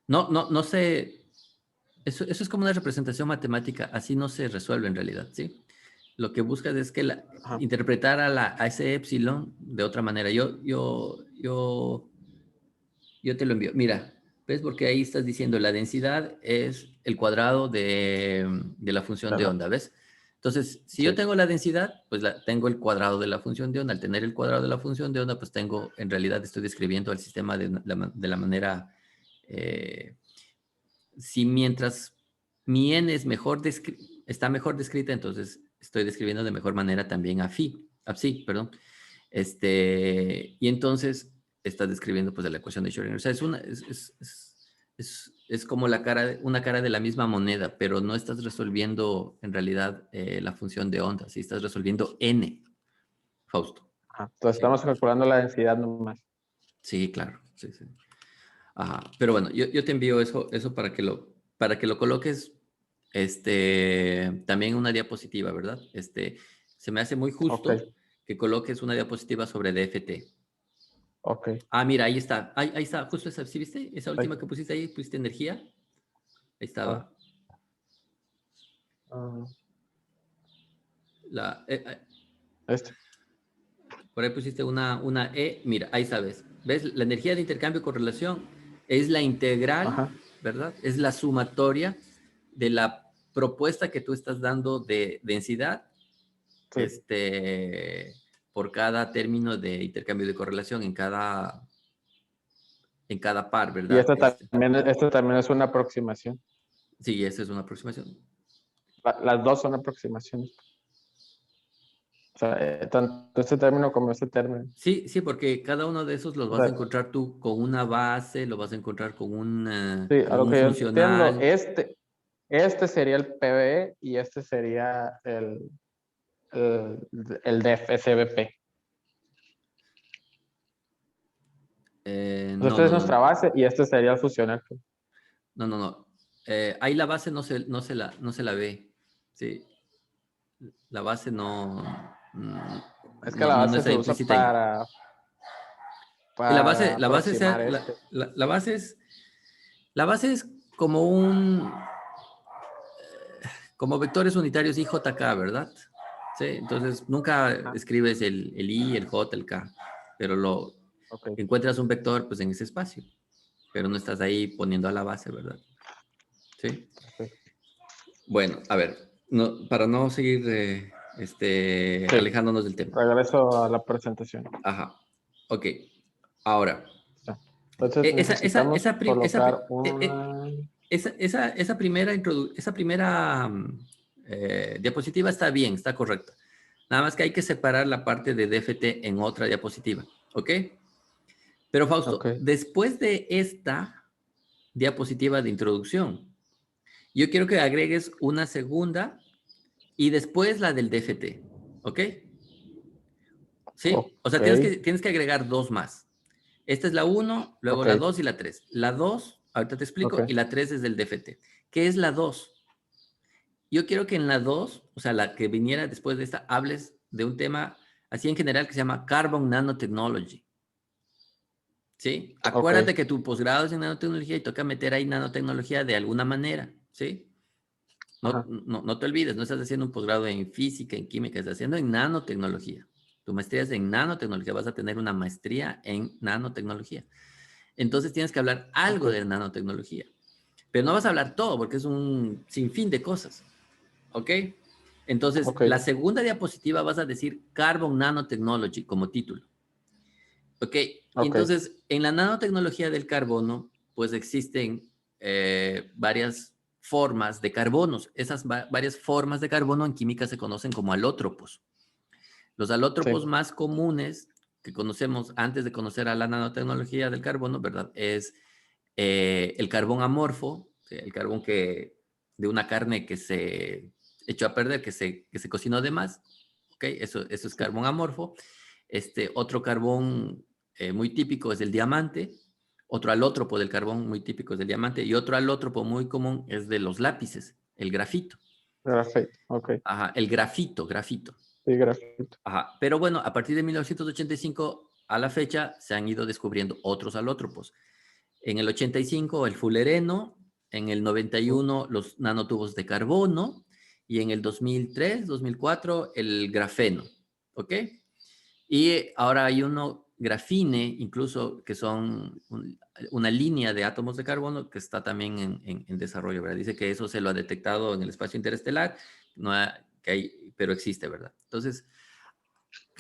Speaker 1: no sé, eso es como una representación matemática, así no se resuelve en realidad, ¿sí? Lo que buscas es que
Speaker 2: ajá,
Speaker 1: interpretar a ese epsilon de otra manera. Yo te lo envío. Mira, ¿ves? Porque ahí estás diciendo la densidad es el cuadrado de la función
Speaker 2: de
Speaker 1: de onda, ¿ves? Entonces, si yo
Speaker 2: sí,
Speaker 1: tengo la densidad, pues tengo el cuadrado de la función de onda. Al tener el cuadrado de la función de onda, pues en realidad estoy describiendo el sistema de la manera, eh, si mientras mi n es está mejor descrita, entonces estoy describiendo de mejor manera también a psi, perdón. Y entonces estás describiendo pues la ecuación de Schrödinger. O sea, es como una cara de la misma moneda, pero no estás resolviendo en realidad la función de onda, sí estás resolviendo n, Fausto.
Speaker 2: ajá. Entonces
Speaker 1: Sí,
Speaker 2: estamos calculando la densidad nomás,
Speaker 1: sí, claro. Sí, sí. Ajá. Pero bueno, yo te envío eso para que lo coloques también en una diapositiva, ¿verdad? Se me hace muy
Speaker 2: ok,
Speaker 1: justo que coloques una diapositiva sobre DFT.
Speaker 2: Ok.
Speaker 1: Ah, mira, ahí está. Ahí está, justo esa, ¿sí viste? Esa última
Speaker 2: Ahí.
Speaker 1: que pusiste ahí, pusiste energía. Ahí estaba.
Speaker 2: Ah,
Speaker 1: La,
Speaker 2: este.
Speaker 1: por ahí pusiste una E. Mira, ahí sabes. ¿Ves? La energía de intercambio y correlación es la integral,
Speaker 2: Ajá.
Speaker 1: ¿verdad? Es la sumatoria de la propuesta que tú estás dando de densidad
Speaker 2: Sí.
Speaker 1: por cada término de intercambio de correlación en cada par,
Speaker 2: Y
Speaker 1: ¿verdad?
Speaker 2: esto también es una aproximación.
Speaker 1: Sí, esa es una aproximación.
Speaker 2: Las dos son aproximaciones. O sea, tanto este término como este término.
Speaker 1: Sí, sí, porque cada uno de esos los
Speaker 2: O
Speaker 1: vas a
Speaker 2: sea,
Speaker 1: encontrar tú con una base, lo vas a encontrar
Speaker 2: sí, a
Speaker 1: con
Speaker 2: lo
Speaker 1: un
Speaker 2: que yo entiendo,
Speaker 1: funcional.
Speaker 2: este sería el PBE y este sería el, el DEF, SBP. Pues
Speaker 1: No,
Speaker 2: esta es
Speaker 1: no,
Speaker 2: nuestra
Speaker 1: no,
Speaker 2: base y este sería el funcional.
Speaker 1: no, no, no. Ahí la base no se la ve. Sí, la base
Speaker 2: Es que la
Speaker 1: no
Speaker 2: base
Speaker 1: está
Speaker 2: se usa
Speaker 1: implícita ahí.
Speaker 2: para
Speaker 1: La base,
Speaker 2: aproximar este.
Speaker 1: la base es como como vectores unitarios IJK, ¿verdad? Sí, entonces nunca
Speaker 2: Ajá,
Speaker 1: escribes el I, el J, el K, pero
Speaker 2: ok.
Speaker 1: encuentras un vector pues en ese espacio, pero no estás ahí poniendo a la base, ¿verdad? Sí.
Speaker 2: Perfecto.
Speaker 1: Bueno, a ver, para no seguir
Speaker 2: Sí,
Speaker 1: alejándonos del tema.
Speaker 2: regreso a la presentación.
Speaker 1: Ajá. Ok. Ahora,
Speaker 2: Ya. Entonces
Speaker 1: esa, esa,
Speaker 2: necesitamos
Speaker 1: esa, pri- esa,
Speaker 2: colocar
Speaker 1: eh, eh,
Speaker 2: una...
Speaker 1: esa primera diapositiva está bien, está correcta. Nada más que hay que separar la parte de DFT en otra diapositiva, ¿ok? Pero
Speaker 2: Ok,
Speaker 1: Fausto, después de esta diapositiva de introducción, yo quiero que agregues una segunda y después la del DFT, ¿ok? ¿Sí? O sea,
Speaker 2: ok,
Speaker 1: tienes que agregar dos más. Esta es la uno, luego
Speaker 2: ok,
Speaker 1: la 2 y la 3. La 2, ahorita te
Speaker 2: ok,
Speaker 1: explico, y la 3 es del DFT. ¿Qué es la 2? Yo quiero que en la 2, o sea, la que viniera después de esta, hables de un tema así en general que se llama Carbon Nanotechnology. ¿Sí?
Speaker 2: ok,
Speaker 1: Acuérdate que tu posgrado es en nanotecnología y toca meter ahí nanotecnología de alguna manera. ¿Sí?
Speaker 2: ajá,
Speaker 1: No te olvides, no estás haciendo un posgrado en física, en química, estás haciendo en nanotecnología. Tu maestría es en nanotecnología, vas a tener una maestría en nanotecnología. Entonces tienes que hablar
Speaker 2: ok,
Speaker 1: algo de nanotecnología. Pero no vas a hablar todo porque es un sinfín de cosas. ¿Ok? Entonces,
Speaker 2: ok,
Speaker 1: la segunda diapositiva vas a decir Carbon Nanotechnology como título. ¿Ok? Y
Speaker 2: ok,
Speaker 1: entonces, en la nanotecnología del carbono, pues existen varias formas de carbonos. Esas varias formas de carbono en química se conocen como alótropos. Los alótropos
Speaker 2: sí,
Speaker 1: más comunes que conocemos antes de conocer a la nanotecnología del carbono, ¿verdad? Es el carbón amorfo, el carbón de una carne que se echó a perder, que se cocinó de más, ¿ok? Eso es
Speaker 2: sí,
Speaker 1: carbón amorfo. Otro carbón muy típico es el diamante, otro alótropo del carbón muy típico es el diamante, y otro alótropo muy común es de los lápices, el grafito.
Speaker 2: grafito, ok,
Speaker 1: Ajá, el grafito.
Speaker 2: sí, grafito,
Speaker 1: Ajá, pero bueno, a partir de 1985 a la fecha se han ido descubriendo otros alótropos. En el 85 el fulereno, en el
Speaker 2: mm,
Speaker 1: 91 los nanotubos de carbono y en el 2003, 2004 el grafeno, ¿ok? Y ahora hay uno grafine, incluso que son una línea de átomos de carbono que está también en desarrollo, ¿verdad? Dice que eso se lo ha detectado en el espacio interestelar, no pero existe, ¿verdad? Entonces,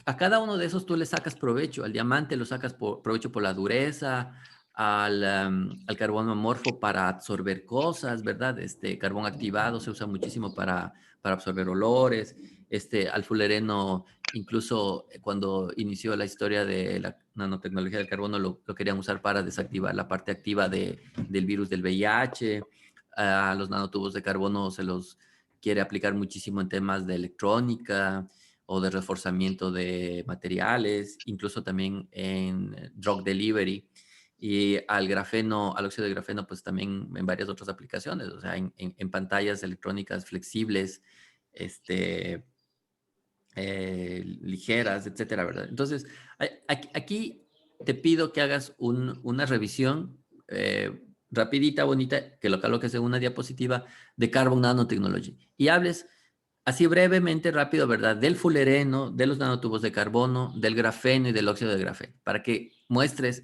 Speaker 1: a cada uno de esos tú le sacas provecho. Al diamante lo sacas provecho por la dureza, al carbono amorfo para absorber cosas, ¿verdad? Este carbón activado se usa muchísimo para absorber olores. Al fulereno, incluso cuando inició la historia de la nanotecnología del carbono, lo querían usar para desactivar la parte activa del virus del VIH. A los nanotubos de carbono se los quiere aplicar muchísimo en temas de electrónica o de reforzamiento de materiales, incluso también en drug delivery. Y al grafeno, al óxido de grafeno, pues también en varias otras aplicaciones, o sea, en pantallas electrónicas flexibles, este, ligeras, etcétera, ¿verdad? Entonces, aquí te pido que hagas una revisión rapidita, bonita, que lo coloques en una diapositiva de Carbon Nanotechnology y hables así brevemente, rápido, ¿verdad? Del fulereno, de los nanotubos de carbono, del grafeno y del óxido de grafeno, para que muestres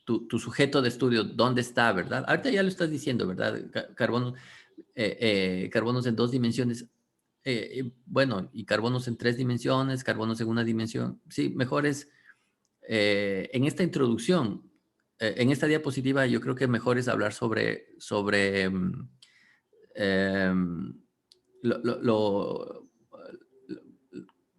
Speaker 1: tu sujeto de estudio, dónde está, ¿verdad? Ahorita ya lo estás diciendo, ¿verdad? Carbonos en 2 dimensiones. Bueno, y carbonos en 3 dimensiones, carbonos en 1 dimensión. Sí, mejor es en esta introducción, en esta diapositiva, yo creo que mejor es hablar sobre em, lo, lo, lo,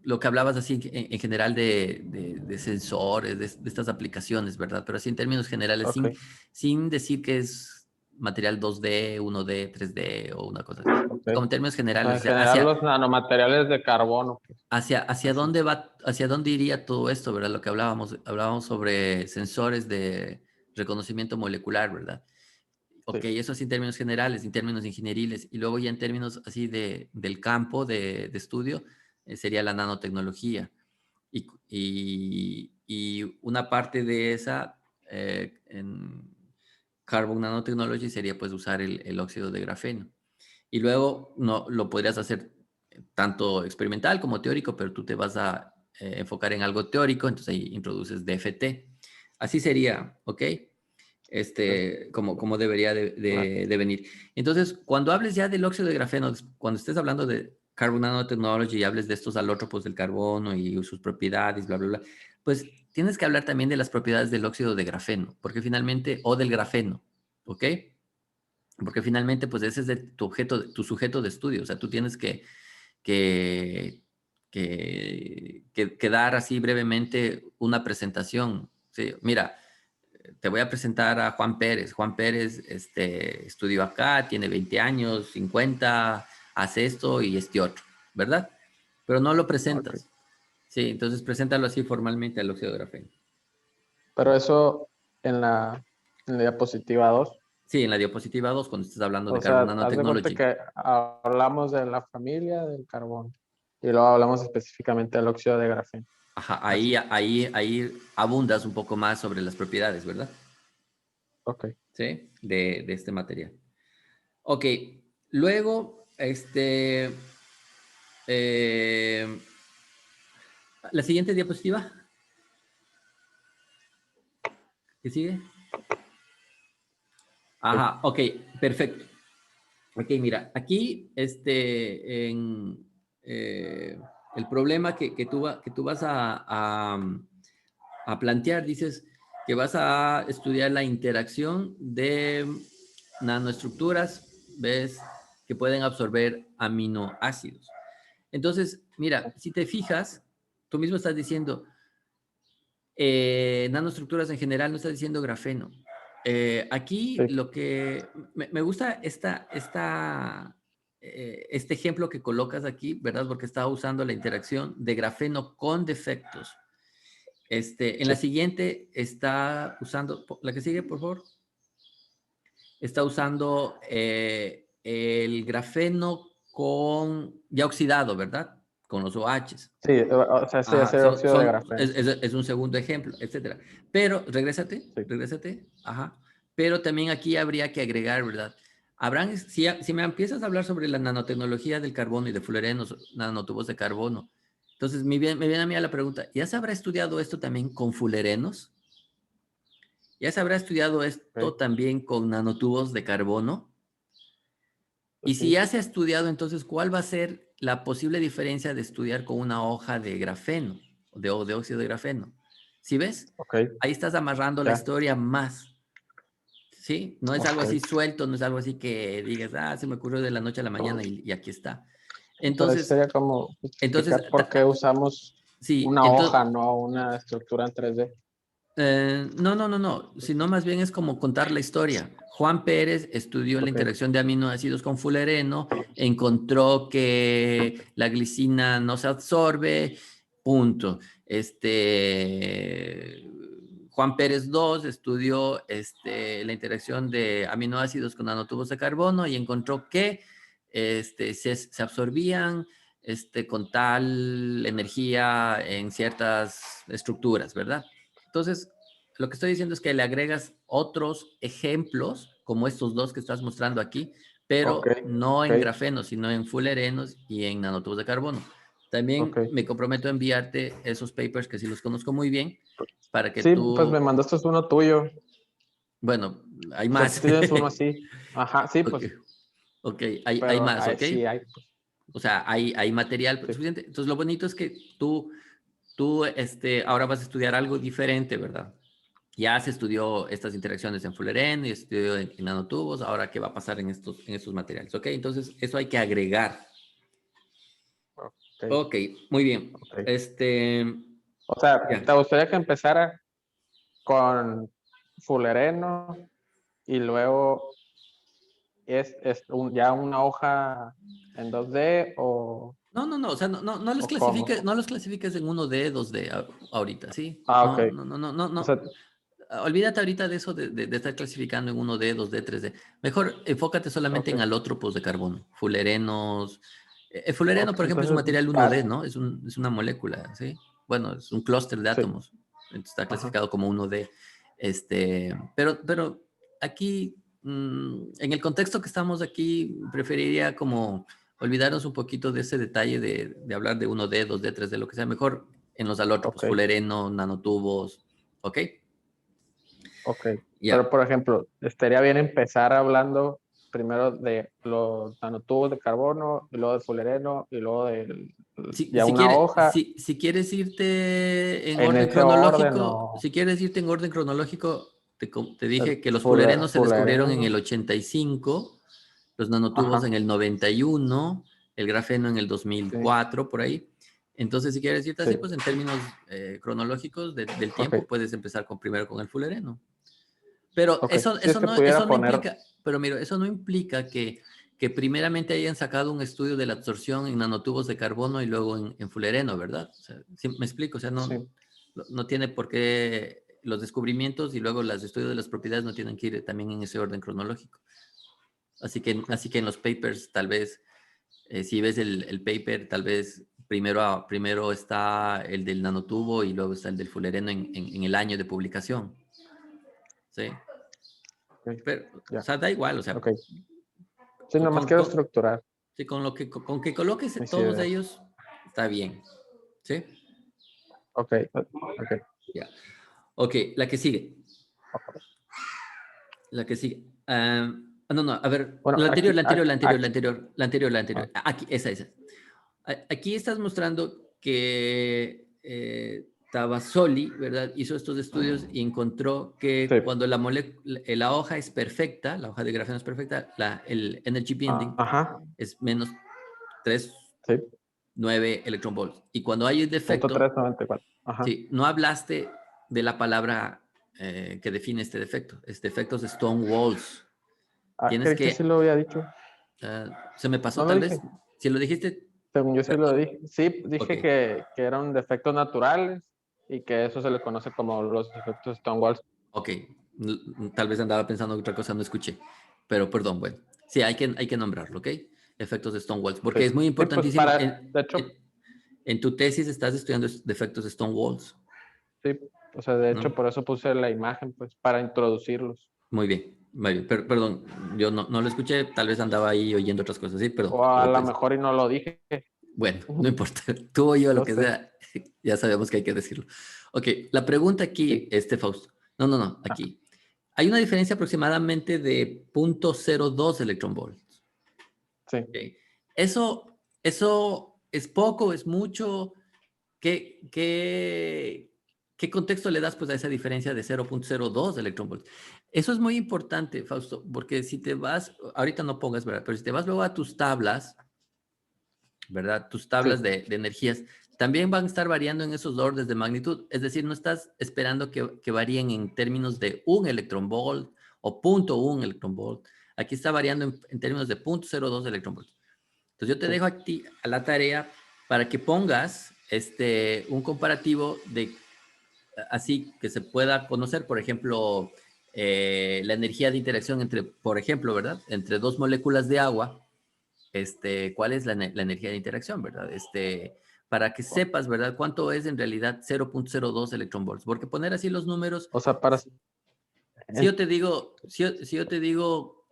Speaker 1: lo que hablabas así en general de sensores, de estas aplicaciones, ¿verdad? Pero así en términos generales,
Speaker 2: Ok,
Speaker 1: sin decir que es material 2D, 1D, 3D o una cosa así.
Speaker 2: ok.
Speaker 1: Como en términos
Speaker 2: O sea,
Speaker 1: generales,
Speaker 2: en
Speaker 1: o sea,
Speaker 2: general los nanomateriales de carbono, pues,
Speaker 1: hacia
Speaker 2: así.
Speaker 1: dónde va, hacia dónde iría todo esto, ¿verdad? Lo que hablábamos sobre sensores de reconocimiento molecular, ¿verdad? Ok,
Speaker 2: Sí,
Speaker 1: eso es en términos generales, en términos ingenieriles, y luego ya en términos así del campo de estudio, sería la nanotecnología. Y una parte de esa en Carbon Nanotechnology sería pues usar el óxido de grafeno. Y luego no, lo podrías hacer tanto experimental como teórico, pero tú te vas a enfocar en algo teórico, entonces ahí introduces DFT. Así sería, ¿ok?
Speaker 2: ok.
Speaker 1: Como debería
Speaker 2: Vale.
Speaker 1: de venir. Entonces, cuando hables ya del óxido de grafeno, cuando estés hablando de Carbon Nanotechnology y hables de estos alótropos del carbono y sus propiedades, bla, bla, bla, pues tienes que hablar también de las propiedades del óxido de grafeno, porque finalmente, o del grafeno, ¿ok? Porque finalmente, pues ese es tu objeto, tu sujeto de estudio, o sea, tú tienes que, que dar así brevemente una presentación. Sí, mira, te voy a presentar a Juan Pérez. Juan Pérez estudió acá, tiene 20 años, 50, hace esto y este otro, ¿verdad? Pero no lo
Speaker 2: Ok.
Speaker 1: presentas. Sí, entonces preséntalo así formalmente al óxido de grafeno.
Speaker 2: Pero eso en en la diapositiva 2.
Speaker 1: Sí, en la diapositiva 2 cuando estés hablando de
Speaker 2: O
Speaker 1: Carbon
Speaker 2: sea, haz de cuenta
Speaker 1: Nanotechnology.
Speaker 2: que hablamos de la familia del carbono y luego hablamos específicamente del óxido de grafeno.
Speaker 1: Ajá,
Speaker 2: Así.
Speaker 1: ahí abundas un poco más sobre las propiedades, ¿verdad?
Speaker 2: Ok.
Speaker 1: Sí, de este material. Ok, luego, eh, la siguiente diapositiva, ¿qué sigue?
Speaker 2: Sí.
Speaker 1: Ajá, ok, perfecto. Ok, mira, aquí el problema que tú vas a plantear, dices que vas a estudiar la interacción de nanoestructuras, ves, que pueden absorber aminoácidos. Entonces, mira, si te fijas, tú mismo estás diciendo nanoestructuras en general, no estás diciendo grafeno. Aquí
Speaker 2: Sí.
Speaker 1: lo que me gusta este ejemplo que colocas aquí, ¿verdad? Porque está usando la interacción de grafeno con defectos. En la
Speaker 2: Sí.
Speaker 1: siguiente está usando, la que sigue, por favor, está usando el grafeno con ya oxidado, ¿verdad? Con los OHs.
Speaker 2: Sí, o sea, sí,
Speaker 1: Ajá,
Speaker 2: ese óxido de grafeno, sí.
Speaker 1: es un segundo ejemplo, etcétera. Pero
Speaker 2: Sí.
Speaker 1: regrésate, ajá. Pero también aquí habría que agregar, ¿verdad? Habrán, si me empiezas a hablar sobre la nanotecnología del carbono y de fluorenos, nanotubos de carbono, entonces me viene a mí a la pregunta, ¿ya se habrá estudiado esto también con fulerenos? ¿Ya se habrá estudiado esto
Speaker 2: Ok.
Speaker 1: también con nanotubos de carbono? Y
Speaker 2: Pues
Speaker 1: si
Speaker 2: sí.
Speaker 1: ya se ha estudiado, entonces, ¿cuál va a ser la posible diferencia de estudiar con una hoja de grafeno, o de óxido de grafeno? ¿Sí ves?
Speaker 2: Ok.
Speaker 1: Ahí estás amarrando la
Speaker 2: Ya.
Speaker 1: historia más, ¿sí? No es algo
Speaker 2: Ok.
Speaker 1: así suelto, no es algo así que digas, se me ocurrió de la noche a la mañana y aquí está.
Speaker 2: Entonces
Speaker 1: Entonces,
Speaker 2: sería como
Speaker 1: entonces,
Speaker 2: justificar por qué usamos
Speaker 1: sí,
Speaker 2: una
Speaker 1: entonces,
Speaker 2: hoja, no una estructura en 3D.
Speaker 1: no, sino más bien es como contar la historia. Juan Pérez estudió la
Speaker 2: Ok.
Speaker 1: interacción de aminoácidos con fulereno, encontró que la glicina no se absorbe, punto. Juan Pérez II estudió la interacción de aminoácidos con nanotubos de carbono y encontró que se absorbían con tal energía en ciertas estructuras, ¿verdad? Entonces, lo que estoy diciendo es que le agregas otros ejemplos, como estos dos que estás mostrando aquí,
Speaker 2: Ok,
Speaker 1: pero no
Speaker 2: ok,
Speaker 1: en grafeno, sino en fullerenos y en nanotubos de carbono. También
Speaker 2: ok.
Speaker 1: me comprometo a enviarte esos papers que sí los conozco muy bien, para que
Speaker 2: Sí, pues me
Speaker 1: tú,
Speaker 2: mandaste uno tuyo.
Speaker 1: bueno, hay
Speaker 2: O sea,
Speaker 1: más.
Speaker 2: tú tienes uno así. Ajá, sí,
Speaker 1: Ok,
Speaker 2: pues,
Speaker 1: ok, hay
Speaker 2: pero
Speaker 1: más, ¿ok?
Speaker 2: sí hay, pues,
Speaker 1: O sea, hay material
Speaker 2: sí.
Speaker 1: suficiente. Entonces, lo bonito es que tú ahora vas a estudiar algo diferente, ¿verdad? Ya se estudió estas interacciones en fullerene y estudió en nanotubos, ahora qué va a pasar en estos materiales, ¿ok? Entonces, eso hay que agregar.
Speaker 2: Ok,
Speaker 1: Ok, muy bien.
Speaker 2: ok. O sea,
Speaker 1: Ya.
Speaker 2: ¿te gustaría que empezara con fullereno y luego ya una hoja en 2D
Speaker 1: No, o sea, no los
Speaker 2: o cómo?
Speaker 1: clasifiques, no los clasifiques en 1D, 2D ahorita, ¿sí?
Speaker 2: Ah, ok. O
Speaker 1: No.
Speaker 2: sea,
Speaker 1: Olvídate ahorita de eso de estar clasificando en 1D, 2D, 3D. Mejor enfócate solamente
Speaker 2: ok.
Speaker 1: en alótropos de carbono, fullerenos. El fullereno,
Speaker 2: Ok,
Speaker 1: por ejemplo, es un
Speaker 2: entonces,
Speaker 1: material 1D, ¿no? Es una molécula, ¿sí? Bueno, es un clúster de
Speaker 2: sí,
Speaker 1: átomos. Entonces, está
Speaker 2: ajá.
Speaker 1: clasificado como 1D. Pero aquí, en el contexto que estamos aquí, preferiría como olvidarnos un poquito de ese detalle de hablar de 1D, 2D, 3D, lo que sea. Mejor en los alótropos,
Speaker 2: Ok,
Speaker 1: fullereno, nanotubos, ¿ok?
Speaker 2: ok.
Speaker 1: Ya.
Speaker 2: Pero, por ejemplo, estaría bien empezar hablando primero de los nanotubos de carbono, y luego de fullereno, y luego de ya una hoja
Speaker 1: Si quieres irte en
Speaker 2: en
Speaker 1: orden
Speaker 2: ese orden
Speaker 1: cronológico,
Speaker 2: o
Speaker 1: si quieres irte en orden cronológico, te
Speaker 2: el
Speaker 1: dije que los fullerenos se descubrieron en
Speaker 2: fullereno.
Speaker 1: el 85, los nanotubos en
Speaker 2: Ajá,
Speaker 1: el 91, el grafeno en el
Speaker 2: sí,
Speaker 1: 2004, por ahí. Entonces, si quieres irte así,
Speaker 2: sí,
Speaker 1: pues en términos cronológicos del
Speaker 2: ok,
Speaker 1: tiempo, puedes empezar primero con el fullereno. Pero
Speaker 2: ok. Si es que pudiera
Speaker 1: eso no
Speaker 2: poner,
Speaker 1: implica, pero mira, eso no implica que primeramente hayan sacado un estudio de la absorción en nanotubos de carbono y luego en fullereno, ¿verdad? O sea, ¿sí me explico? O sea,
Speaker 2: sí,
Speaker 1: no tiene por qué los descubrimientos y luego los estudios de las propiedades no tienen que ir también en ese orden cronológico.
Speaker 2: ok,
Speaker 1: Así que en los papers, tal vez, si ves el paper, tal vez primero está el del nanotubo y luego está el del fullereno en el año de publicación. ¿Sí?
Speaker 2: ok,
Speaker 1: Pero, o
Speaker 2: ya,
Speaker 1: sea, da igual, o sea,
Speaker 2: ok. Sí, nomás quiero estructurar
Speaker 1: sí, con que coloques
Speaker 2: mis
Speaker 1: todos
Speaker 2: ideas.
Speaker 1: ellos, está bien. ¿Sí?
Speaker 2: Ok, ok,
Speaker 1: Ya. Ok, la que sigue.
Speaker 2: ok.
Speaker 1: La que sigue. No, a ver,
Speaker 2: Bueno, aquí,
Speaker 1: la
Speaker 2: ah,
Speaker 1: anterior. Aquí, esa. Aquí estás mostrando que Tabasoli, ¿verdad? Hizo estos estudios y encontró
Speaker 2: sí,
Speaker 1: que cuando la hoja es perfecta, la hoja de grafeno es perfecta, el energy binding
Speaker 2: ajá,
Speaker 1: es menos tres
Speaker 2: sí,
Speaker 1: 9 electron volts. Y cuando hay un
Speaker 2: punto
Speaker 1: defecto,
Speaker 2: 394. Ajá.
Speaker 1: sí, no hablaste de la palabra que define este defecto. Es defectos de stone walls.
Speaker 2: Ah,
Speaker 1: Tienes
Speaker 2: creí que sí
Speaker 1: que,
Speaker 2: lo había dicho.
Speaker 1: se me pasó
Speaker 2: No lo
Speaker 1: tal vez.
Speaker 2: dije.
Speaker 1: Si lo dijiste,
Speaker 2: Según yo sí lo
Speaker 1: pero-
Speaker 2: dije. Sí,
Speaker 1: ok,
Speaker 2: dije que eran defectos naturales y que eso se le conoce como los defectos Stonewall.
Speaker 1: ok. Tal vez andaba pensando en otra cosa, no escuché. Pero perdón, bueno. Sí, hay que nombrarlo, ¿ok? Efectos de stone walls.
Speaker 2: Sí.
Speaker 1: Porque es muy
Speaker 2: Sí, pues
Speaker 1: importantísimo.
Speaker 2: de hecho,
Speaker 1: En tu tesis estás estudiando defectos de stone walls,
Speaker 2: sí, o sea, de hecho
Speaker 1: ¿no?
Speaker 2: por eso puse la imagen, pues, para introducirlos.
Speaker 1: Muy bien, muy bien. Perdón, yo no lo escuché, tal vez andaba ahí oyendo otras cosas, sí, perdón.
Speaker 2: O a
Speaker 1: Pero
Speaker 2: lo
Speaker 1: pues,
Speaker 2: mejor y no lo dije.
Speaker 1: bueno, no importa. Tú o yo, lo
Speaker 2: No
Speaker 1: que
Speaker 2: sé.
Speaker 1: sea, ya sabemos que hay que decirlo. Ok, la pregunta aquí,
Speaker 2: Sí.
Speaker 1: Fausto. No,
Speaker 2: Ah,
Speaker 1: aquí. Hay una diferencia aproximadamente de 0.02 electron volts.
Speaker 2: sí.
Speaker 1: Ok. Eso es poco, es mucho. ¿Qué, qué, ¿Qué contexto le das pues a esa diferencia de 0.02 electronvolts? Eso es muy importante, Fausto, porque si te vas, ahorita no pongas, ¿verdad? Pero si te vas luego a tus tablas, ¿verdad? Tus
Speaker 2: Sí.
Speaker 1: tablas de energías, también van a estar variando en esos órdenes de magnitud. Es decir, no estás esperando que varíen en términos de un electronvolt o 0.1 electronvolt. Aquí está variando en términos de 0.02 electronvolts. Entonces yo te
Speaker 2: Sí.
Speaker 1: dejo a ti a la tarea para que pongas un comparativo de así que se pueda conocer, por ejemplo, la energía de interacción entre, por ejemplo, ¿verdad? Entre dos moléculas de agua, cuál es la energía de interacción, ¿verdad? Para que sepas, ¿verdad? Cuánto es en realidad 0.02 electronvolts. Porque poner así los números,
Speaker 2: O sea, para...
Speaker 1: si yo te digo, si yo te digo,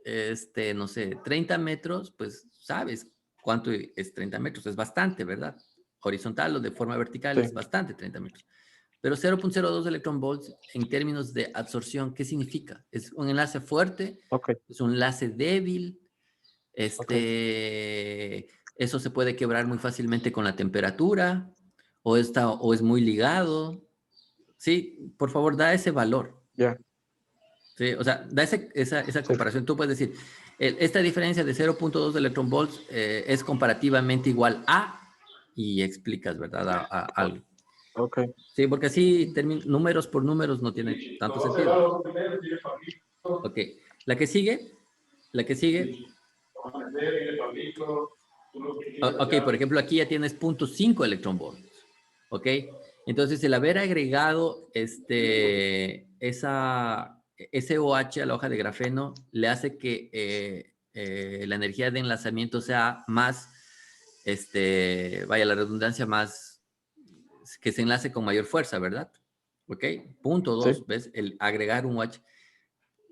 Speaker 1: no sé, 30 metros, pues sabes cuánto es 30 metros. Es bastante, ¿verdad? Horizontal o de forma vertical es
Speaker 2: Sí,
Speaker 1: bastante 30 metros. Pero 0.02 electronvolts en términos de absorción, ¿qué significa? ¿Es un enlace fuerte?
Speaker 2: ok,
Speaker 1: ¿Es un enlace débil?
Speaker 2: ok,
Speaker 1: Eso se puede quebrar muy fácilmente con la temperatura o es muy ligado. Sí, por favor, da ese valor.
Speaker 2: ya,
Speaker 1: ¿Sí? O sea, da esa
Speaker 2: sí,
Speaker 1: comparación. Tú puedes decir, esta diferencia de 0.2 electronvolts es comparativamente igual a, y explicas, ¿verdad? Algo.
Speaker 2: ok.
Speaker 1: Sí, porque así números por números no tiene tanto sentido. Ok, la que sigue, la que sigue. Ok, por ejemplo, aquí ya tienes 0.5 electronvolts. Ok, entonces el haber agregado ese OH a la hoja de grafeno le hace que la energía de enlazamiento sea más, vaya la redundancia, más, que se enlace con mayor fuerza, ¿verdad? Ok, punto
Speaker 2: Sí.
Speaker 1: 2, ¿ves? El agregar un OH.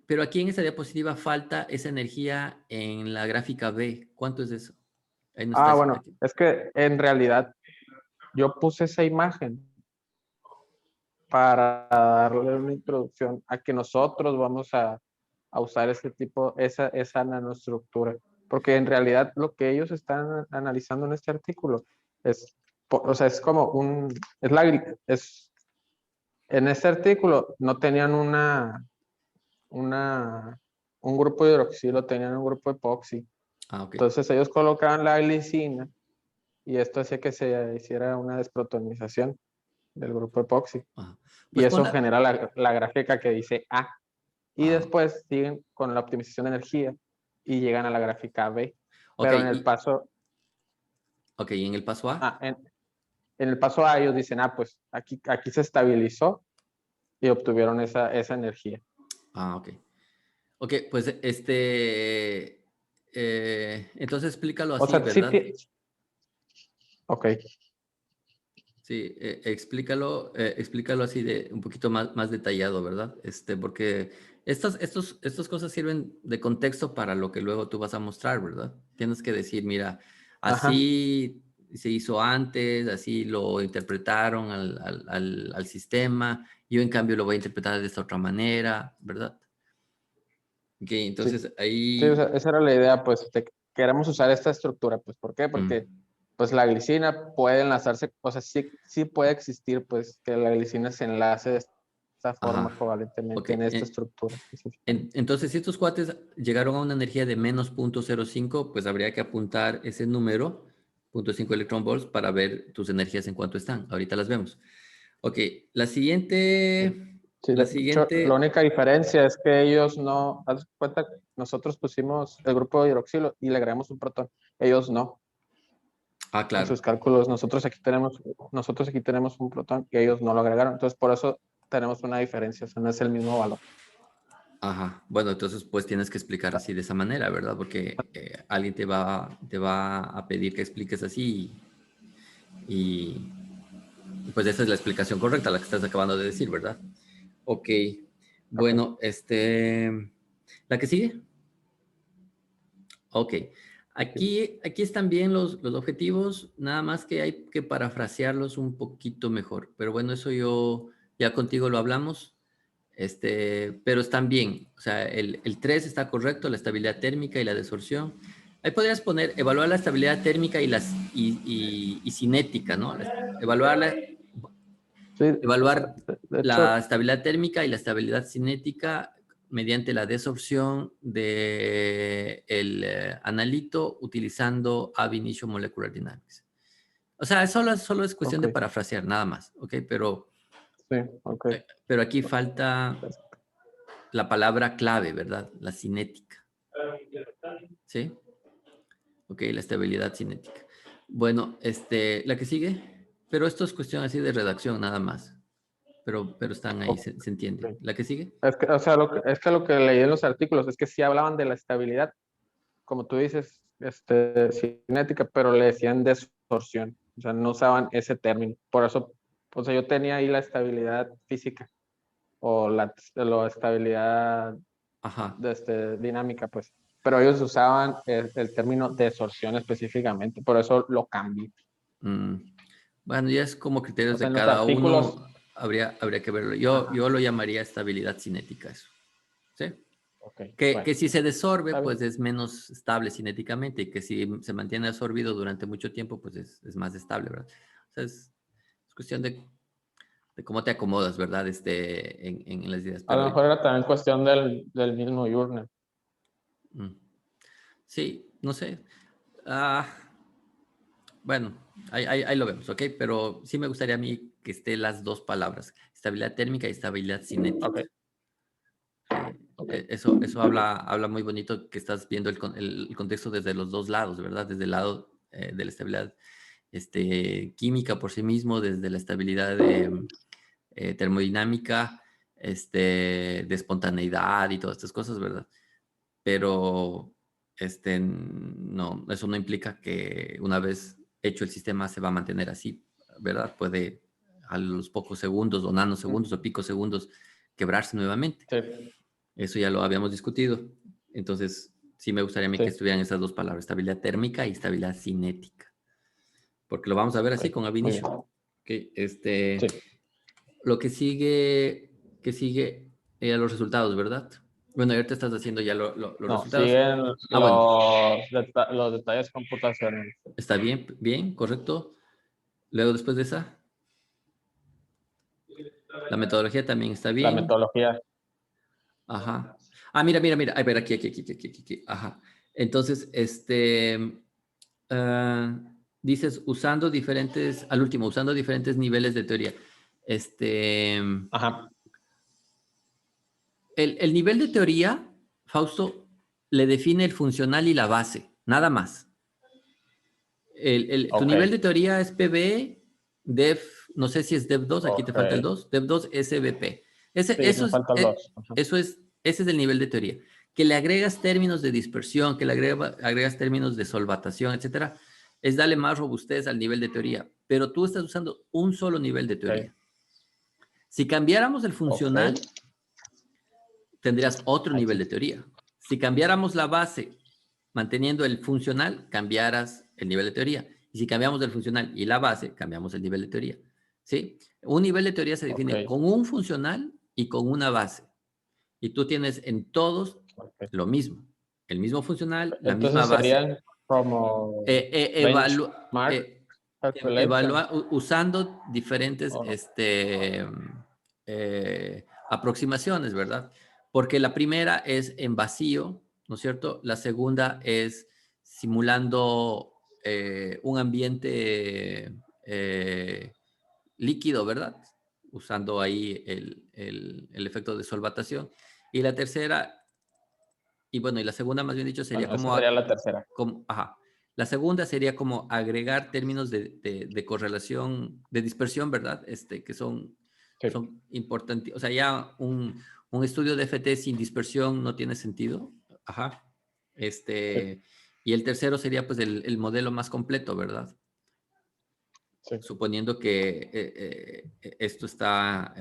Speaker 1: Pero aquí en esta diapositiva falta esa energía en la gráfica B. ¿Cuánto es eso? Ahí no está.
Speaker 2: Bueno,
Speaker 1: Aquí.
Speaker 2: es que en realidad yo puse esa imagen para darle una introducción a que nosotros vamos a usar ese tipo, esa nanoestructura. Porque en realidad lo que ellos están analizando en este artículo es, o sea, es como en este artículo no tenían una, un grupo de hidroxilo, tenían un grupo epoxi.
Speaker 1: Ah, ok.
Speaker 2: Entonces ellos colocaban la glicina y esto hacía que se hiciera una desprotonización del grupo epoxi.
Speaker 1: Ajá.
Speaker 2: Y
Speaker 1: Pues
Speaker 2: eso
Speaker 1: ponla.
Speaker 2: genera la gráfica que dice A. Y
Speaker 1: Ah,
Speaker 2: después siguen con la optimización de energía y llegan a la gráfica B.
Speaker 1: ok,
Speaker 2: Pero en el paso,
Speaker 1: ¿y en el paso A?
Speaker 2: ah, en el paso A ellos dicen, pues aquí se estabilizó y obtuvieron esa energía.
Speaker 1: Ah, ok. Ok, pues entonces explícalo
Speaker 2: O
Speaker 1: así,
Speaker 2: sea, sí,
Speaker 1: ¿verdad?
Speaker 2: ok,
Speaker 1: Sí, explícalo así de un poquito más detallado, ¿verdad? Porque estas cosas sirven de contexto para lo que luego tú vas a mostrar, ¿verdad? Tienes que decir, mira,
Speaker 2: ajá,
Speaker 1: así se hizo antes, así lo interpretaron al sistema, yo en cambio lo voy a interpretar de esta otra manera, ¿verdad? Ok,
Speaker 2: sí.
Speaker 1: entonces
Speaker 2: Sí, o sea,
Speaker 1: ahí.
Speaker 2: esa era la idea, pues, queremos usar esta estructura, pues, ¿por qué? Porque,
Speaker 1: mm,
Speaker 2: pues, la glicina puede enlazarse, o sea, sí puede existir, pues, que la glicina se enlace de esta
Speaker 1: ajá,
Speaker 2: forma
Speaker 1: ok.
Speaker 2: covalentemente en esta estructura específicamente.
Speaker 1: Entonces, si estos cuates llegaron a una energía de menos 0.05, pues habría que apuntar ese número, 0.5 electron volts, para ver tus energías en cuánto están. Ahorita las vemos. Ok, la
Speaker 2: Sí,
Speaker 1: siguiente,
Speaker 2: sí,
Speaker 1: la
Speaker 2: de hecho, la
Speaker 1: siguiente.
Speaker 2: única diferencia es que ellos no, haz de cuenta, nosotros pusimos el grupo de hidroxilo y le agregamos un protón, ellos no.
Speaker 1: Ah,
Speaker 2: En
Speaker 1: claro.
Speaker 2: sus cálculos, nosotros aquí tenemos un protón y ellos no lo agregaron, entonces por eso tenemos una diferencia, o sea, no es el mismo valor.
Speaker 1: Ajá. Bueno, entonces pues tienes que explicar así de esa manera, ¿verdad? Porque alguien te va a pedir que expliques así y, pues esa es la explicación correcta, la que estás acabando de decir, ¿verdad? Ok.
Speaker 2: Ok,
Speaker 1: Bueno, ¿la que sigue? Ok.
Speaker 2: sí.
Speaker 1: Aquí están bien los objetivos, nada más que hay que parafrasearlos un poquito mejor. Pero bueno, eso yo ya contigo lo hablamos, pero están bien. O sea, el 3 está correcto, la estabilidad térmica y la desorción. Ahí podrías poner, evaluar la estabilidad térmica y cinética, ¿no?
Speaker 2: Sí,
Speaker 1: Evaluar
Speaker 2: de
Speaker 1: la
Speaker 2: hecho,
Speaker 1: estabilidad térmica y la estabilidad cinética mediante la desorción del analito utilizando Ab Initio Molecular Dynamics. O sea, solo es cuestión
Speaker 2: ok,
Speaker 1: de parafrasear, nada más, ¿ok?
Speaker 2: sí, ok.
Speaker 1: Pero aquí falta la palabra clave, ¿verdad? La cinética, ¿sí? Ok, la estabilidad cinética. Bueno, la que sigue, pero esto es cuestión así de redacción, nada más. Pero están ahí,
Speaker 2: Ok.
Speaker 1: se entiende. ¿La que sigue?
Speaker 2: O sea, es que lo que leí en los artículos es que sí hablaban de la estabilidad, como tú dices, cinética, pero le decían desorción, o sea, no usaban ese término. Por eso, o sea, yo tenía ahí la estabilidad física o la estabilidad
Speaker 1: Ajá.
Speaker 2: dinámica, pues. Pero ellos usaban el término desorción específicamente, por eso lo cambié.
Speaker 1: Mm. Bueno, ya es como criterios
Speaker 2: O sea,
Speaker 1: de
Speaker 2: en los
Speaker 1: cada
Speaker 2: artículos,
Speaker 1: uno, habría que verlo. Yo lo llamaría estabilidad cinética eso. ¿Sí?
Speaker 2: ok,
Speaker 1: Que
Speaker 2: bueno,
Speaker 1: si se desorbe,
Speaker 2: está bien.
Speaker 1: pues es menos estable cinéticamente y que si se mantiene absorbido durante mucho tiempo, pues es más estable, ¿verdad? O sea, es cuestión de cómo te acomodas, ¿verdad? En las ideas.
Speaker 2: A lo
Speaker 1: Pero
Speaker 2: mejor era también cuestión del mismo Journal.
Speaker 1: mm, sí, no sé. Ah, bueno, ahí lo vemos, ¿ok? Pero sí me gustaría a mí que esté las dos palabras, estabilidad térmica y estabilidad
Speaker 2: Ok,
Speaker 1: cinética.
Speaker 2: ok.
Speaker 1: Eso habla muy bonito que estás viendo el contexto desde los dos lados, ¿verdad? Desde el lado de la estabilidad química por sí mismo, desde la estabilidad termodinámica, de espontaneidad y todas estas cosas, ¿verdad? Pero no, eso no implica que una vez hecho el sistema se va a mantener así, ¿verdad? Puede a los pocos segundos o nanosegundos o picosegundos quebrarse nuevamente.
Speaker 2: Sí,
Speaker 1: Eso ya lo habíamos discutido. Entonces, sí me gustaría a mí que
Speaker 2: sí,
Speaker 1: estuvieran esas dos palabras, estabilidad térmica y estabilidad cinética. Porque lo vamos a ver
Speaker 2: ok,
Speaker 1: así con ab
Speaker 2: muy bien.
Speaker 1: initio. Okay,
Speaker 2: Sí,
Speaker 1: lo que sigue los resultados, ¿verdad? Bueno, ahorita estás haciendo ya los
Speaker 2: no,
Speaker 1: resultados.
Speaker 2: siguen
Speaker 1: Ah, bueno,
Speaker 2: los detalles computacionales.
Speaker 1: está bien, bien, correcto. Luego, después de esa, la metodología también está
Speaker 2: La
Speaker 1: bien.
Speaker 2: metodología,
Speaker 1: Ajá. Ah, mira. A ver, aquí. Ajá. Entonces, ah, dices usando diferentes, al último, usando diferentes niveles de teoría. Este,
Speaker 2: ajá,
Speaker 1: el nivel de teoría, Fausto, le define el funcional y la base, nada más. Tu
Speaker 2: ok,
Speaker 1: nivel de teoría es PB, Dev, no sé si es Dev 2, aquí te
Speaker 2: ok.
Speaker 1: falta el 2, Dev 2 SBP. Ese,
Speaker 2: Sí,
Speaker 1: eso
Speaker 2: me
Speaker 1: es,
Speaker 2: falta el dos. Ajá.
Speaker 1: ese es el nivel de teoría. Que le agregas términos de dispersión, que le agregas términos de solvatación, etcétera, es darle más robustez al nivel de teoría. Pero tú estás usando un solo nivel de
Speaker 2: Ok,
Speaker 1: teoría. Si cambiáramos el
Speaker 2: ok.
Speaker 1: funcional, tendrías otro
Speaker 2: Ahí
Speaker 1: nivel
Speaker 2: sí.
Speaker 1: de teoría. Si cambiáramos la base manteniendo el funcional, cambiarás el nivel de teoría. Y si cambiamos el funcional y la base, cambiamos el nivel de teoría. ¿Sí? Un nivel de teoría se
Speaker 2: Ok,
Speaker 1: define con un funcional y con una base. Y tú tienes en todos
Speaker 2: ok.
Speaker 1: lo mismo. El mismo funcional, la misma
Speaker 2: Entonces
Speaker 1: base.
Speaker 2: serían como
Speaker 1: Eh, eh, evalu-
Speaker 2: benchmark
Speaker 1: eh,
Speaker 2: calculation.
Speaker 1: usando diferentes
Speaker 2: ¿O no?
Speaker 1: aproximaciones, ¿verdad? Porque la primera es en vacío, ¿no es cierto? La segunda es simulando un ambiente líquido, ¿verdad? Usando ahí el efecto de solvatación. Y la tercera, y bueno, y la segunda más bien dicho sería
Speaker 2: Bueno, esa
Speaker 1: como,
Speaker 2: sería la tercera.
Speaker 1: ajá. La segunda sería como agregar términos de correlación, de dispersión, ¿verdad? Que
Speaker 2: Sí,
Speaker 1: son importantes. O sea, ya un estudio de FT sin dispersión no tiene sentido. Ajá.
Speaker 2: sí,
Speaker 1: Y el tercero sería pues el modelo más completo, ¿verdad?
Speaker 2: sí.
Speaker 1: Suponiendo que esto está,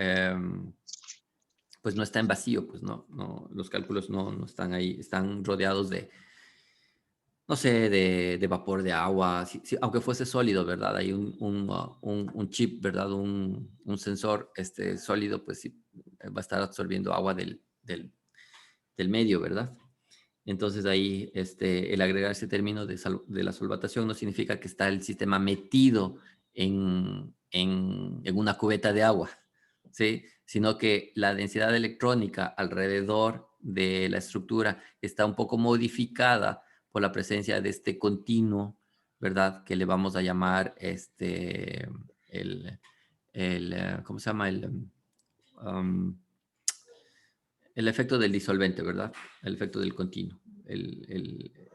Speaker 1: pues no está en vacío, pues no, los cálculos no están ahí, están rodeados de, no sé, de vapor de agua, aunque fuese sólido, ¿verdad? Hay un chip, ¿verdad? Un sensor sólido, pues sí, va a estar absorbiendo agua del medio, ¿verdad? Entonces ahí el agregar ese término de la solvatación no significa que está el sistema metido en una cubeta de agua, ¿sí? Sino que la densidad electrónica alrededor de la estructura está un poco modificada por la presencia de este continuo, ¿verdad? Que le vamos a llamar ¿cómo se llama? Um, el efecto del disolvente, ¿verdad? El efecto del continuo.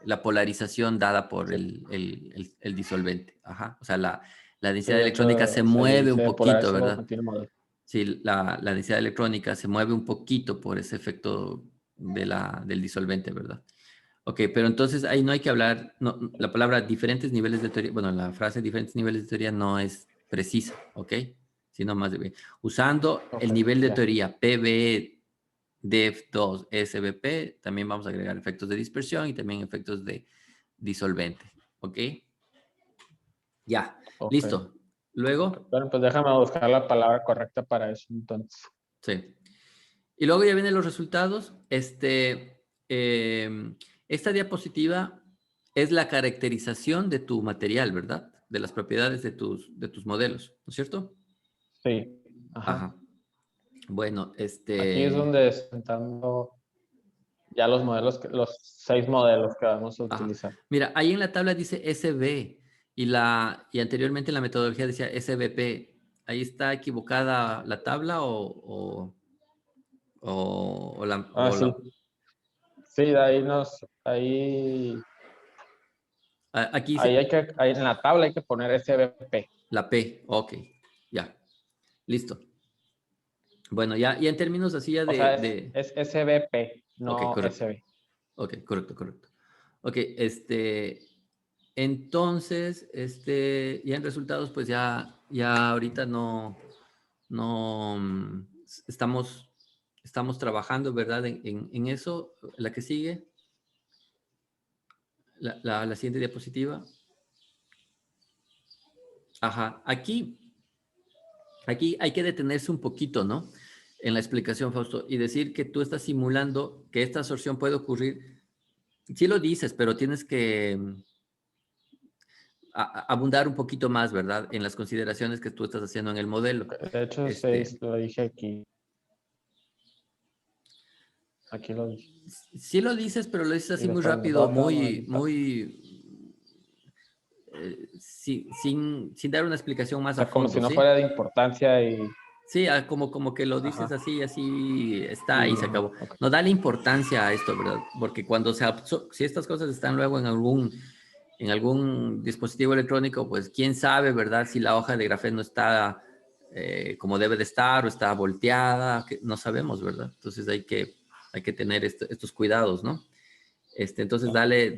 Speaker 1: La polarización dada por
Speaker 2: Sí,
Speaker 1: el disolvente. Ajá. O sea, la
Speaker 2: sí,
Speaker 1: densidad
Speaker 2: de
Speaker 1: electrónica se
Speaker 2: hecho se le
Speaker 1: mueve un
Speaker 2: dice
Speaker 1: poquito,
Speaker 2: polarizable
Speaker 1: ¿verdad?
Speaker 2: continuo model.
Speaker 1: Sí, la densidad electrónica se mueve un poquito por ese efecto del disolvente, ¿verdad? Ok, pero entonces ahí no hay que hablar, no, la palabra diferentes niveles de teoría, bueno, la frase diferentes niveles de teoría no es precisa, ¿ok? Sino más de usando
Speaker 2: Ok,
Speaker 1: el nivel de
Speaker 2: ya.
Speaker 1: teoría PBE, DEF2, SBP, también vamos a agregar efectos de dispersión y también efectos de disolvente, ¿ok? Ya,
Speaker 2: Ok.
Speaker 1: listo.
Speaker 2: Ok.
Speaker 1: Luego,
Speaker 2: Bueno, pues déjame buscar la palabra correcta para eso entonces.
Speaker 1: sí. Y luego ya vienen los resultados. Esta diapositiva es la caracterización de tu material, ¿verdad? De las propiedades de tus modelos, ¿no es cierto?
Speaker 2: Sí. Ajá.
Speaker 1: Ajá. Bueno,
Speaker 2: Aquí es donde están dando ya los modelos, los 6 modelos que vamos a
Speaker 1: ajá.
Speaker 2: utilizar.
Speaker 1: Mira, ahí en la tabla dice SB y anteriormente en la metodología decía SBP. ¿Ahí está equivocada la tabla
Speaker 2: Ah,
Speaker 1: o
Speaker 2: sí. Sí, de ahí
Speaker 1: aquí
Speaker 2: ahí
Speaker 1: dice
Speaker 2: en la tabla hay que poner SBP.
Speaker 1: la P? Ok, ya, listo. Bueno, ya en términos así ya
Speaker 2: O sea,
Speaker 1: de...
Speaker 2: es SBP,
Speaker 1: Ok,
Speaker 2: no
Speaker 1: correcto.
Speaker 2: SB.
Speaker 1: Ok, correcto, correcto. Ok, entonces, ya en resultados, pues ya ahorita no, estamos trabajando, ¿verdad? En eso, la que sigue, la siguiente diapositiva. Ajá, aquí hay que detenerse un poquito, ¿no? En la explicación, Fausto, y decir que tú estás simulando que esta absorción puede ocurrir. Sí lo dices, pero tienes que abundar un poquito más, ¿verdad? En las consideraciones que tú estás haciendo en el modelo.
Speaker 2: De hecho, sí,
Speaker 1: Este,
Speaker 2: lo dije aquí. Aquí lo dije.
Speaker 1: sí lo dices, pero lo dices
Speaker 2: Y
Speaker 1: así muy
Speaker 2: después
Speaker 1: rápido,
Speaker 2: nosotros, modelito.
Speaker 1: sin dar una explicación
Speaker 2: O
Speaker 1: más a
Speaker 2: sea, como si
Speaker 1: fondo,
Speaker 2: no
Speaker 1: ¿sí?
Speaker 2: fuera de importancia y...
Speaker 1: Sí, como que lo dices
Speaker 2: Ajá.
Speaker 1: así, así está y
Speaker 2: Y,
Speaker 1: se acabó.
Speaker 2: ok.
Speaker 1: No dale importancia a esto, ¿verdad? Porque cuando si estas cosas están luego en algún dispositivo electrónico, pues quién sabe, ¿verdad? Si la hoja de grafeno está como debe de estar o está volteada, que no sabemos, ¿verdad? Entonces hay que tener estos cuidados, ¿no? Entonces dale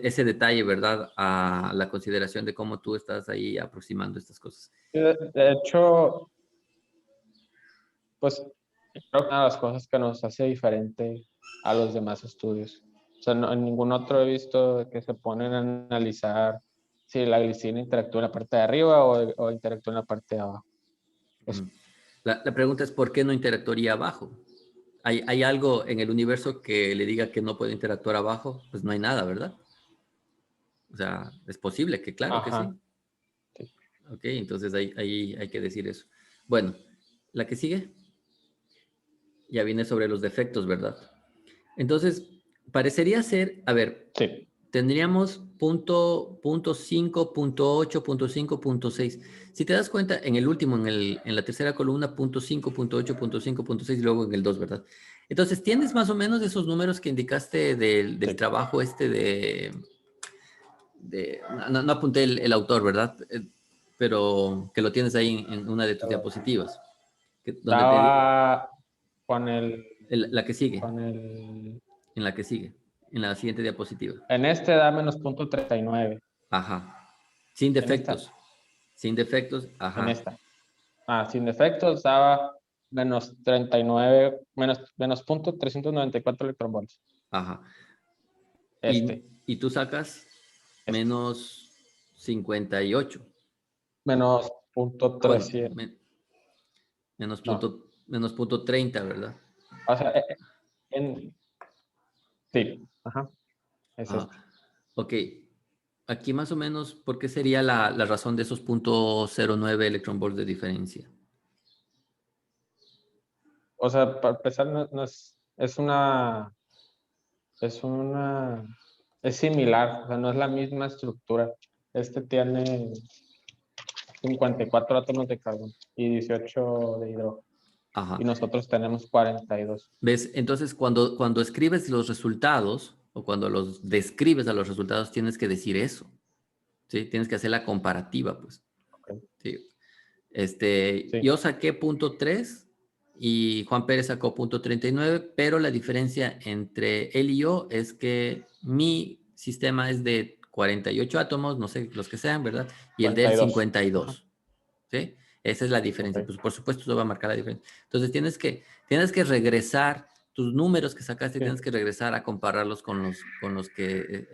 Speaker 1: ese detalle, ¿verdad? A la consideración de cómo tú estás ahí aproximando estas cosas.
Speaker 2: De hecho, pues creo que una de las cosas que nos hace diferente a los demás estudios. O sea, en ningún otro he visto que se ponen a analizar si la glicina interactúa en la parte de arriba o interactúa en la parte de abajo. Pues,
Speaker 1: Mm. La pregunta es, ¿por qué no interactuaría abajo? ¿Hay algo en el universo que le diga que no puede interactuar abajo? Pues no hay nada, ¿verdad? O sea, es posible que, claro que
Speaker 2: ajá,
Speaker 1: sí.
Speaker 2: sí.
Speaker 1: Ok, entonces ahí hay que decir eso. Bueno, la que sigue ya viene sobre los defectos, ¿verdad? Entonces, parecería ser, a ver,
Speaker 2: Sí.
Speaker 1: tendríamos punto 5, punto 8, punto 5, punto 6. Si te das cuenta, en el último, en la tercera columna, punto 5, punto 8, punto 5, punto 6 y luego en el 2, ¿verdad? Entonces, ¿tienes más o menos esos números que indicaste del
Speaker 2: Sí.
Speaker 1: trabajo no apunté el autor, ¿verdad? Pero que lo tienes ahí en una de tus diapositivas, donde
Speaker 2: Estaba con
Speaker 1: la que sigue,
Speaker 2: con el,
Speaker 1: en la que sigue, en la siguiente diapositiva.
Speaker 2: en este da menos punto 39.
Speaker 1: Ajá. Sin
Speaker 2: En esta,
Speaker 1: defectos. Sin defectos,
Speaker 2: en
Speaker 1: ajá,
Speaker 2: esta. Sin defectos daba menos 39, menos punto 394 electronvolts.
Speaker 1: ajá.
Speaker 2: Este,
Speaker 1: Y tú sacas
Speaker 2: este.
Speaker 1: menos 58.
Speaker 2: Menos punto
Speaker 1: Ah, bueno,
Speaker 2: 300. No,
Speaker 1: menos punto 30, ¿verdad?
Speaker 2: o sea, sí, ajá, es
Speaker 1: Ajá.
Speaker 2: este.
Speaker 1: Ok. Aquí más o menos, ¿por qué sería la razón de esos punto 09 electron volts de diferencia?
Speaker 2: O sea, para empezar, no es una, es similar, o sea, no es la misma estructura. Este tiene 54 átomos de carbono y 18 de hidrógeno.
Speaker 1: Ajá.
Speaker 2: Y nosotros tenemos 42.
Speaker 1: ¿Ves? Entonces, cuando escribes los resultados o cuando los describes a los resultados, tienes que decir eso. ¿Sí? Tienes que hacer la comparativa, pues.
Speaker 2: Ok.
Speaker 1: Sí.
Speaker 2: Sí,
Speaker 1: Yo saqué punto 3 y Juan Pérez sacó .39, pero la diferencia entre él y yo es que mi sistema es de 48 átomos, no sé los que sean, ¿verdad? Y el de él
Speaker 2: 42.
Speaker 1: 52, ¿sí? Esa es la diferencia.
Speaker 2: Ok.
Speaker 1: Pues por supuesto, eso va a marcar la diferencia. Entonces tienes que regresar tus números que sacaste,
Speaker 2: Sí.
Speaker 1: tienes que regresar a compararlos con los ejemplos que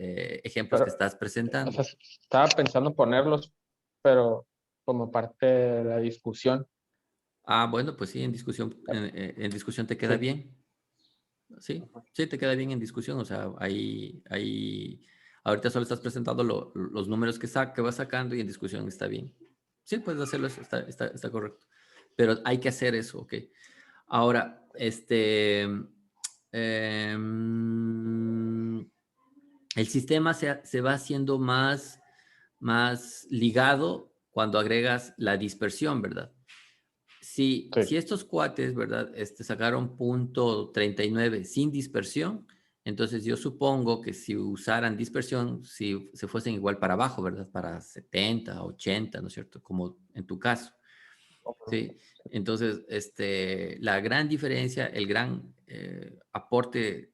Speaker 2: Pero,
Speaker 1: estás
Speaker 2: o
Speaker 1: presentando.
Speaker 2: sea, estaba pensando ponerlos, pero como parte de la discusión.
Speaker 1: Ah, bueno, pues sí, en discusión te queda
Speaker 2: Sí.
Speaker 1: bien. Sí, sí, te queda bien en discusión. O sea, ahorita solo estás presentando los números que vas sacando y en discusión está bien. Sí, puedes hacerlo, eso está correcto. Pero hay que hacer eso, ok. Ahora, el sistema se va haciendo más ligado cuando agregas la dispersión, ¿verdad? Si
Speaker 2: Sí.
Speaker 1: estos cuates, ¿verdad? Sacaron .39 sin dispersión, entonces yo supongo que si usaran dispersión, si se fuesen igual para abajo, ¿verdad? Para 70, 80, ¿no es cierto? Como en tu caso, ¿sí? Entonces, la gran diferencia, el gran aporte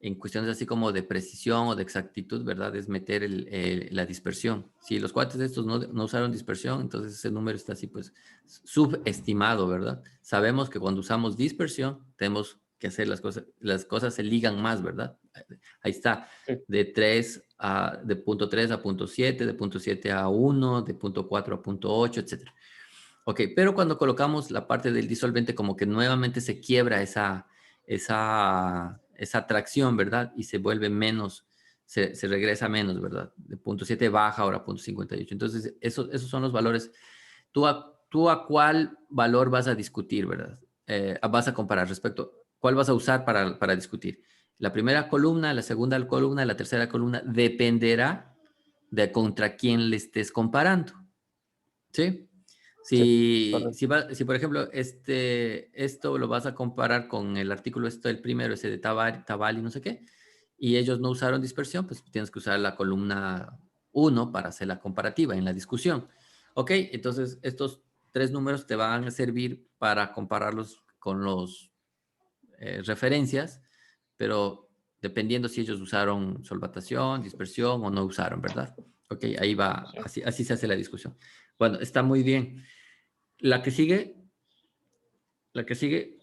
Speaker 1: en cuestiones así como de precisión o de exactitud, ¿verdad? Es meter la dispersión. Si los cuates estos no usaron dispersión, entonces ese número está así, pues, subestimado, ¿verdad? Sabemos que cuando usamos dispersión, tenemos que hacer las cosas se ligan más, ¿verdad? Ahí está,
Speaker 2: Sí.
Speaker 1: de punto 3 a punto 7, de punto 7 a 1, de punto 4 a punto 8, etcétera. Ok, pero cuando colocamos la parte del disolvente, como que nuevamente se quiebra esa atracción, ¿verdad? Y se vuelve menos, se regresa menos, ¿verdad? De punto 7 baja ahora a punto 58. Entonces, esos son los valores. ¿Tú a cuál valor vas a discutir, ¿verdad? Vas a comparar respecto, ¿cuál vas a usar para discutir? La primera columna, la segunda columna, la tercera columna, dependerá de contra quién le estés comparando, ¿sí?
Speaker 2: Sí.
Speaker 1: Si,
Speaker 2: Correcto.
Speaker 1: si por ejemplo, esto lo vas a comparar con el artículo, el primero, ese de Tabal y no sé qué, y ellos no usaron dispersión, pues tienes que usar la columna uno para hacer la comparativa en la discusión. Ok, entonces estos tres números te van a servir para compararlos con los referencias, pero dependiendo si ellos usaron solvatación, dispersión o no usaron, ¿verdad? Ok, ahí va,
Speaker 2: Sí.
Speaker 1: así se hace la discusión. Bueno, está muy bien. La que sigue,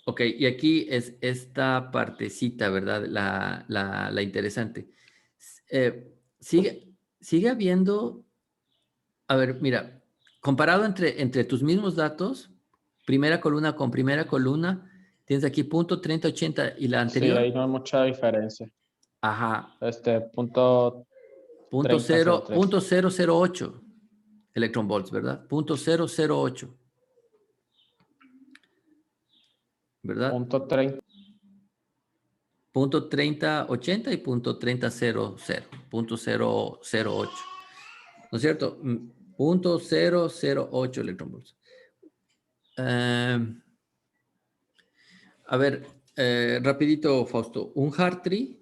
Speaker 1: ok, y aquí es esta partecita, ¿verdad? La interesante. Sigue habiendo, a ver, mira, comparado entre tus mismos datos, primera columna con primera columna, tienes aquí punto 3080 y la
Speaker 2: Sí, ahí
Speaker 1: anterior,
Speaker 2: no hay mucha diferencia.
Speaker 1: ajá,
Speaker 2: Punto
Speaker 1: punto
Speaker 2: 3003.
Speaker 1: 0.008 electron volts, ¿verdad? Punto 008, ¿verdad?
Speaker 2: Punto 30.
Speaker 1: Punto 3080 y punto 3000, punto 008, ¿no es cierto? Punto 008 electron volts. A ver, rapidito, Fausto. Un Hartree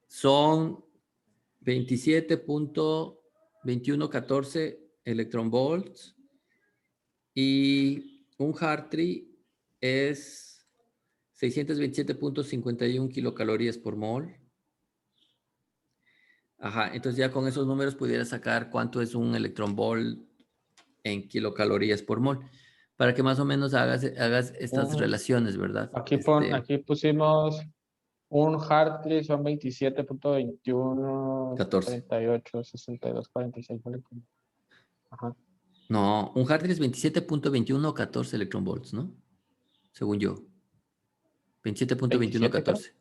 Speaker 1: son 27.2114 electron volts y un Hartree es 627.51 kilocalorías por mol. Ajá, entonces ya con esos números pudieras sacar cuánto es un electron volt en kilocalorías por mol, para que más o menos hagas estas
Speaker 2: Un-
Speaker 1: relaciones, ¿verdad?
Speaker 2: aquí pusimos un Hartley, son 27.21,
Speaker 1: 14.
Speaker 2: 38, 62, 46. Ajá.
Speaker 1: No, un Hartree es 27.2114 electron volts, ¿no? Según yo.
Speaker 2: 27, creo.
Speaker 1: 27.2114.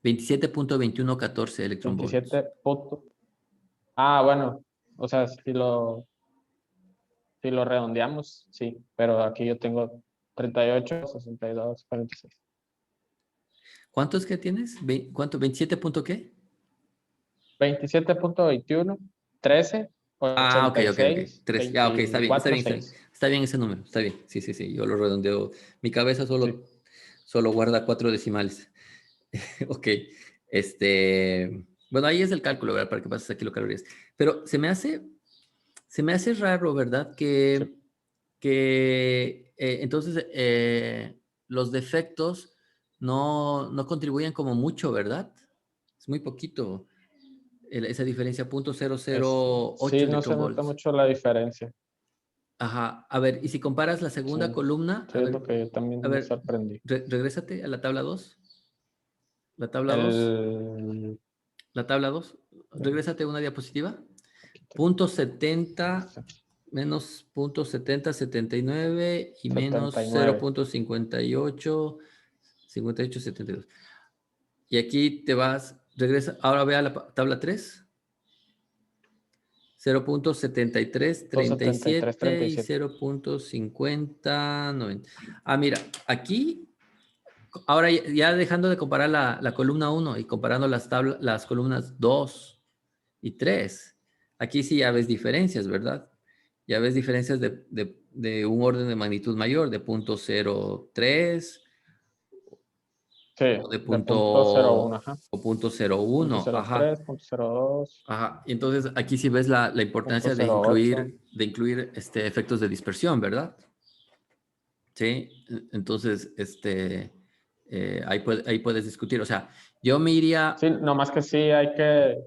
Speaker 1: 27.2114 electron volts.
Speaker 2: 27 punto. Ah, bueno, o sea, si lo redondeamos, sí, pero aquí yo tengo 38, 62, 46.
Speaker 1: ¿Cuántos que tienes? ¿Cuánto? ¿27 punto qué?
Speaker 2: 27.21, 13,
Speaker 1: Ah, ok, ok, ok.
Speaker 2: 86,
Speaker 1: 3. Ya, ok, está bien, está
Speaker 2: 24,
Speaker 1: bien, está bien.
Speaker 2: 6.
Speaker 1: Está bien ese número, está bien. Sí, sí, sí, yo lo redondeo. Mi cabeza
Speaker 2: Sí.
Speaker 1: solo guarda 4 decimales. Ok, bueno, ahí es el cálculo, ¿verdad? Para que pases a kilocalorías. Pero se me hace raro, ¿verdad?
Speaker 2: Sí.
Speaker 1: Que Entonces, los defectos no contribuyen como mucho, ¿verdad? Es muy poquito esa diferencia,
Speaker 2: Sí,
Speaker 1: 0.008
Speaker 2: no se nota
Speaker 1: electronvolts.
Speaker 2: mucho la diferencia.
Speaker 1: Ajá. A ver, y si comparas la
Speaker 2: Sí,
Speaker 1: segunda columna,
Speaker 2: sí, es lo que yo
Speaker 1: a
Speaker 2: también me
Speaker 1: ver,
Speaker 2: sorprendí.
Speaker 1: regrésate a la tabla 2. La tabla 2.
Speaker 2: El,
Speaker 1: La tabla 2. Regrésate a una diapositiva.
Speaker 2: aquí
Speaker 1: Punto 70
Speaker 2: está,
Speaker 1: menos punto 70, 79 y menos
Speaker 2: 79.
Speaker 1: 0.58, 58, 72. Y aquí te vas, regresa, ahora ve a la tabla 3. 0.73,
Speaker 2: 273,
Speaker 1: 37 y
Speaker 2: 37.
Speaker 1: 0.50, 90. Ah, mira, aquí, ahora ya dejando de comparar la columna 1 y comparando las columnas 2 y 3, aquí sí ya ves diferencias, ¿verdad? Ya ves diferencias de un orden de magnitud mayor, de 0.03
Speaker 2: Sí,
Speaker 1: o de
Speaker 2: de punto cero uno, ajá.
Speaker 1: punto
Speaker 2: Punto
Speaker 1: 0.01,
Speaker 2: cero
Speaker 1: ajá.
Speaker 2: tres, punto 02,
Speaker 1: Ajá, y entonces aquí sí ves la
Speaker 2: punto
Speaker 1: importancia de
Speaker 2: 08.
Speaker 1: incluir efectos de dispersión, ¿verdad? Sí, entonces ahí puedes discutir. O sea, yo me iría,
Speaker 2: Sí, nomás que sí hay que,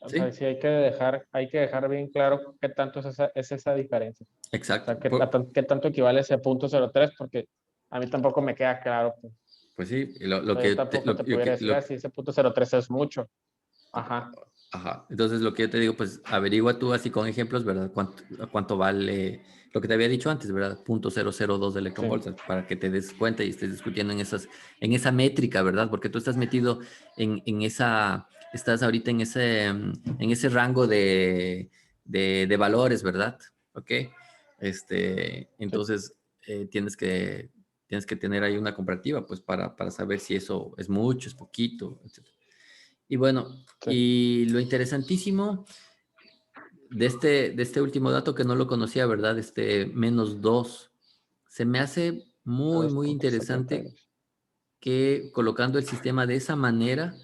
Speaker 2: o sea,
Speaker 1: sí,
Speaker 2: sí hay que dejar bien claro qué tanto es esa diferencia. O
Speaker 1: exacto.
Speaker 2: sea, qué tanto equivale ese punto 03, porque a mí tampoco me queda claro, pues.
Speaker 1: Pues sí,
Speaker 2: O sea, yo tampoco te pudiera decir, si ese punto 03 es mucho. Ajá.
Speaker 1: ajá. Entonces lo que yo te digo, pues averigua tú así con ejemplos, ¿verdad? ¿Cuánto vale lo que te había dicho antes, ¿verdad? 0.002 de
Speaker 2: Sí,
Speaker 1: electronvolts, para que te des cuenta y estés discutiendo en esa métrica, ¿verdad? Porque tú estás metido estás ahorita en ese rango de valores, ¿verdad? ¿Ok?
Speaker 2: sí.
Speaker 1: Entonces tienes que tener ahí una comparativa, pues para saber si eso es mucho, es poquito, etc. Y bueno,
Speaker 2: Sí,
Speaker 1: y lo interesantísimo de este último dato que no lo conocía, ¿verdad? -2, se me hace muy,
Speaker 2: dos
Speaker 1: muy
Speaker 2: punto setenta y
Speaker 1: interesante
Speaker 2: dos.
Speaker 1: que colocando el sistema de esa manera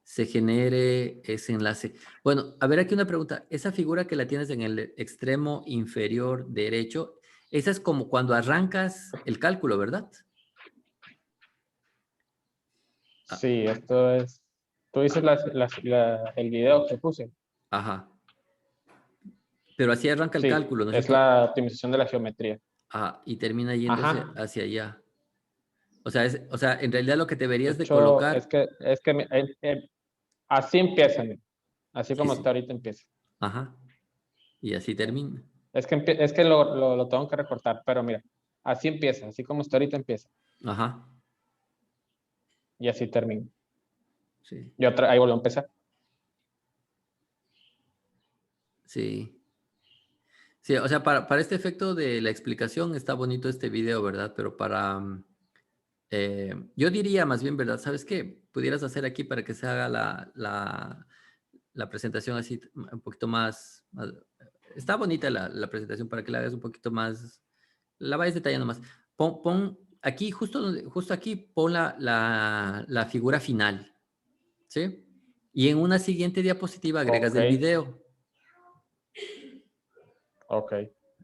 Speaker 1: se genere ese enlace. Bueno, a ver aquí una pregunta. Esa figura que la tienes en el extremo inferior derecho, esa es como cuando arrancas el cálculo, ¿verdad? Ah,
Speaker 2: Sí, esto es. Tú dices el video que puse.
Speaker 1: ajá. Pero así arranca el
Speaker 2: Sí,
Speaker 1: cálculo, ¿no es
Speaker 2: es
Speaker 1: cierto?
Speaker 2: la optimización de la geometría.
Speaker 1: Y termina yéndose
Speaker 2: Ajá.
Speaker 1: hacia allá. O sea, en realidad lo que
Speaker 2: De
Speaker 1: deberías de
Speaker 2: hecho, es
Speaker 1: colocar,
Speaker 2: que, es que así empieza, mira. Así
Speaker 1: sí,
Speaker 2: como está
Speaker 1: sí,
Speaker 2: ahorita empieza.
Speaker 1: ajá, y así termina,
Speaker 2: Es que lo tengo que recortar, pero mira, así empieza, así como está ahorita empieza.
Speaker 1: ajá,
Speaker 2: Y así termina.
Speaker 1: sí,
Speaker 2: Y ahí vuelvo a empezar.
Speaker 1: sí. Sí, o sea, para este efecto de la explicación está bonito este video, ¿verdad? Pero yo diría más bien, ¿verdad? ¿Sabes qué? Pudieras hacer aquí para que se haga la presentación así un poquito está bonita la presentación para que la hagas un poquito más, la vayas detallando más. Pon aquí, justo aquí, pon la figura final, ¿sí? Y en una siguiente diapositiva agregas
Speaker 2: Ok,
Speaker 1: el video,
Speaker 2: ok,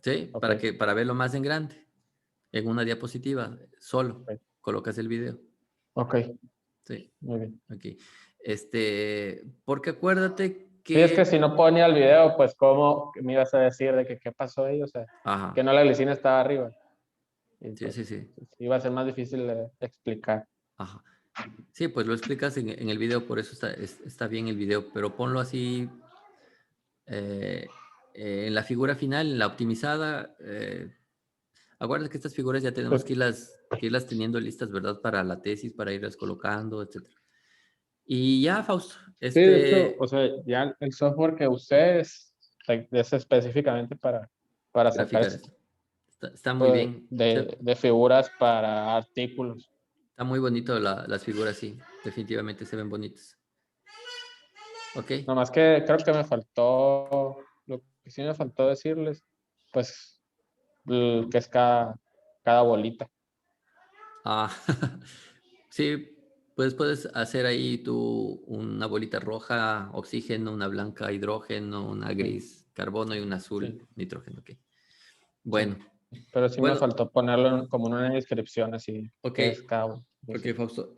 Speaker 1: ¿sí?
Speaker 2: ok,
Speaker 1: Para verlo más en grande. En una diapositiva, solo,
Speaker 2: ok,
Speaker 1: colocas el video,
Speaker 2: ok,
Speaker 1: ¿sí?
Speaker 2: muy bien.
Speaker 1: Aquí. Porque acuérdate
Speaker 2: Sí, es que
Speaker 1: que,
Speaker 2: si no ponía el video, pues cómo me ibas a decir de que qué pasó ahí, o sea,
Speaker 1: ajá,
Speaker 2: que no la glicina estaba arriba. Y
Speaker 1: sí, sí,
Speaker 2: pues
Speaker 1: sí,
Speaker 2: iba a ser más difícil de explicar.
Speaker 1: ajá. Sí, pues lo explicas en el video, por eso está bien el video, pero ponlo así eh, en la figura final, en la optimizada. Acuérdate que estas figuras ya tenemos
Speaker 2: Pues,
Speaker 1: que irlas teniendo listas, ¿verdad? Para la tesis, para irlas colocando, etcétera. Y ya, Fausto,
Speaker 2: sí, de hecho, o sea, ya el software que usé es específicamente para sacar
Speaker 1: graficar
Speaker 2: ese
Speaker 1: esto.
Speaker 2: tipo
Speaker 1: Está muy bien.
Speaker 2: de figuras para artículos.
Speaker 1: Está muy bonito las figuras, sí. Definitivamente se ven bonitas. Ok.
Speaker 2: Nomás que creo que me faltó, lo que sí me faltó decirles, pues, que es cada bolita.
Speaker 1: Ah, sí, pues puedes hacer ahí tú una bolita roja, oxígeno, una blanca, hidrógeno, una
Speaker 2: Sí,
Speaker 1: gris, carbono y una
Speaker 2: sí,
Speaker 1: azul, nitrógeno. Ok.
Speaker 2: sí.
Speaker 1: Bueno,
Speaker 2: Pero sí me
Speaker 1: Bueno,
Speaker 2: faltó ponerlo como en una descripción así.
Speaker 1: ok,
Speaker 2: ¿Qué es cada uno?
Speaker 1: ok, Fausto.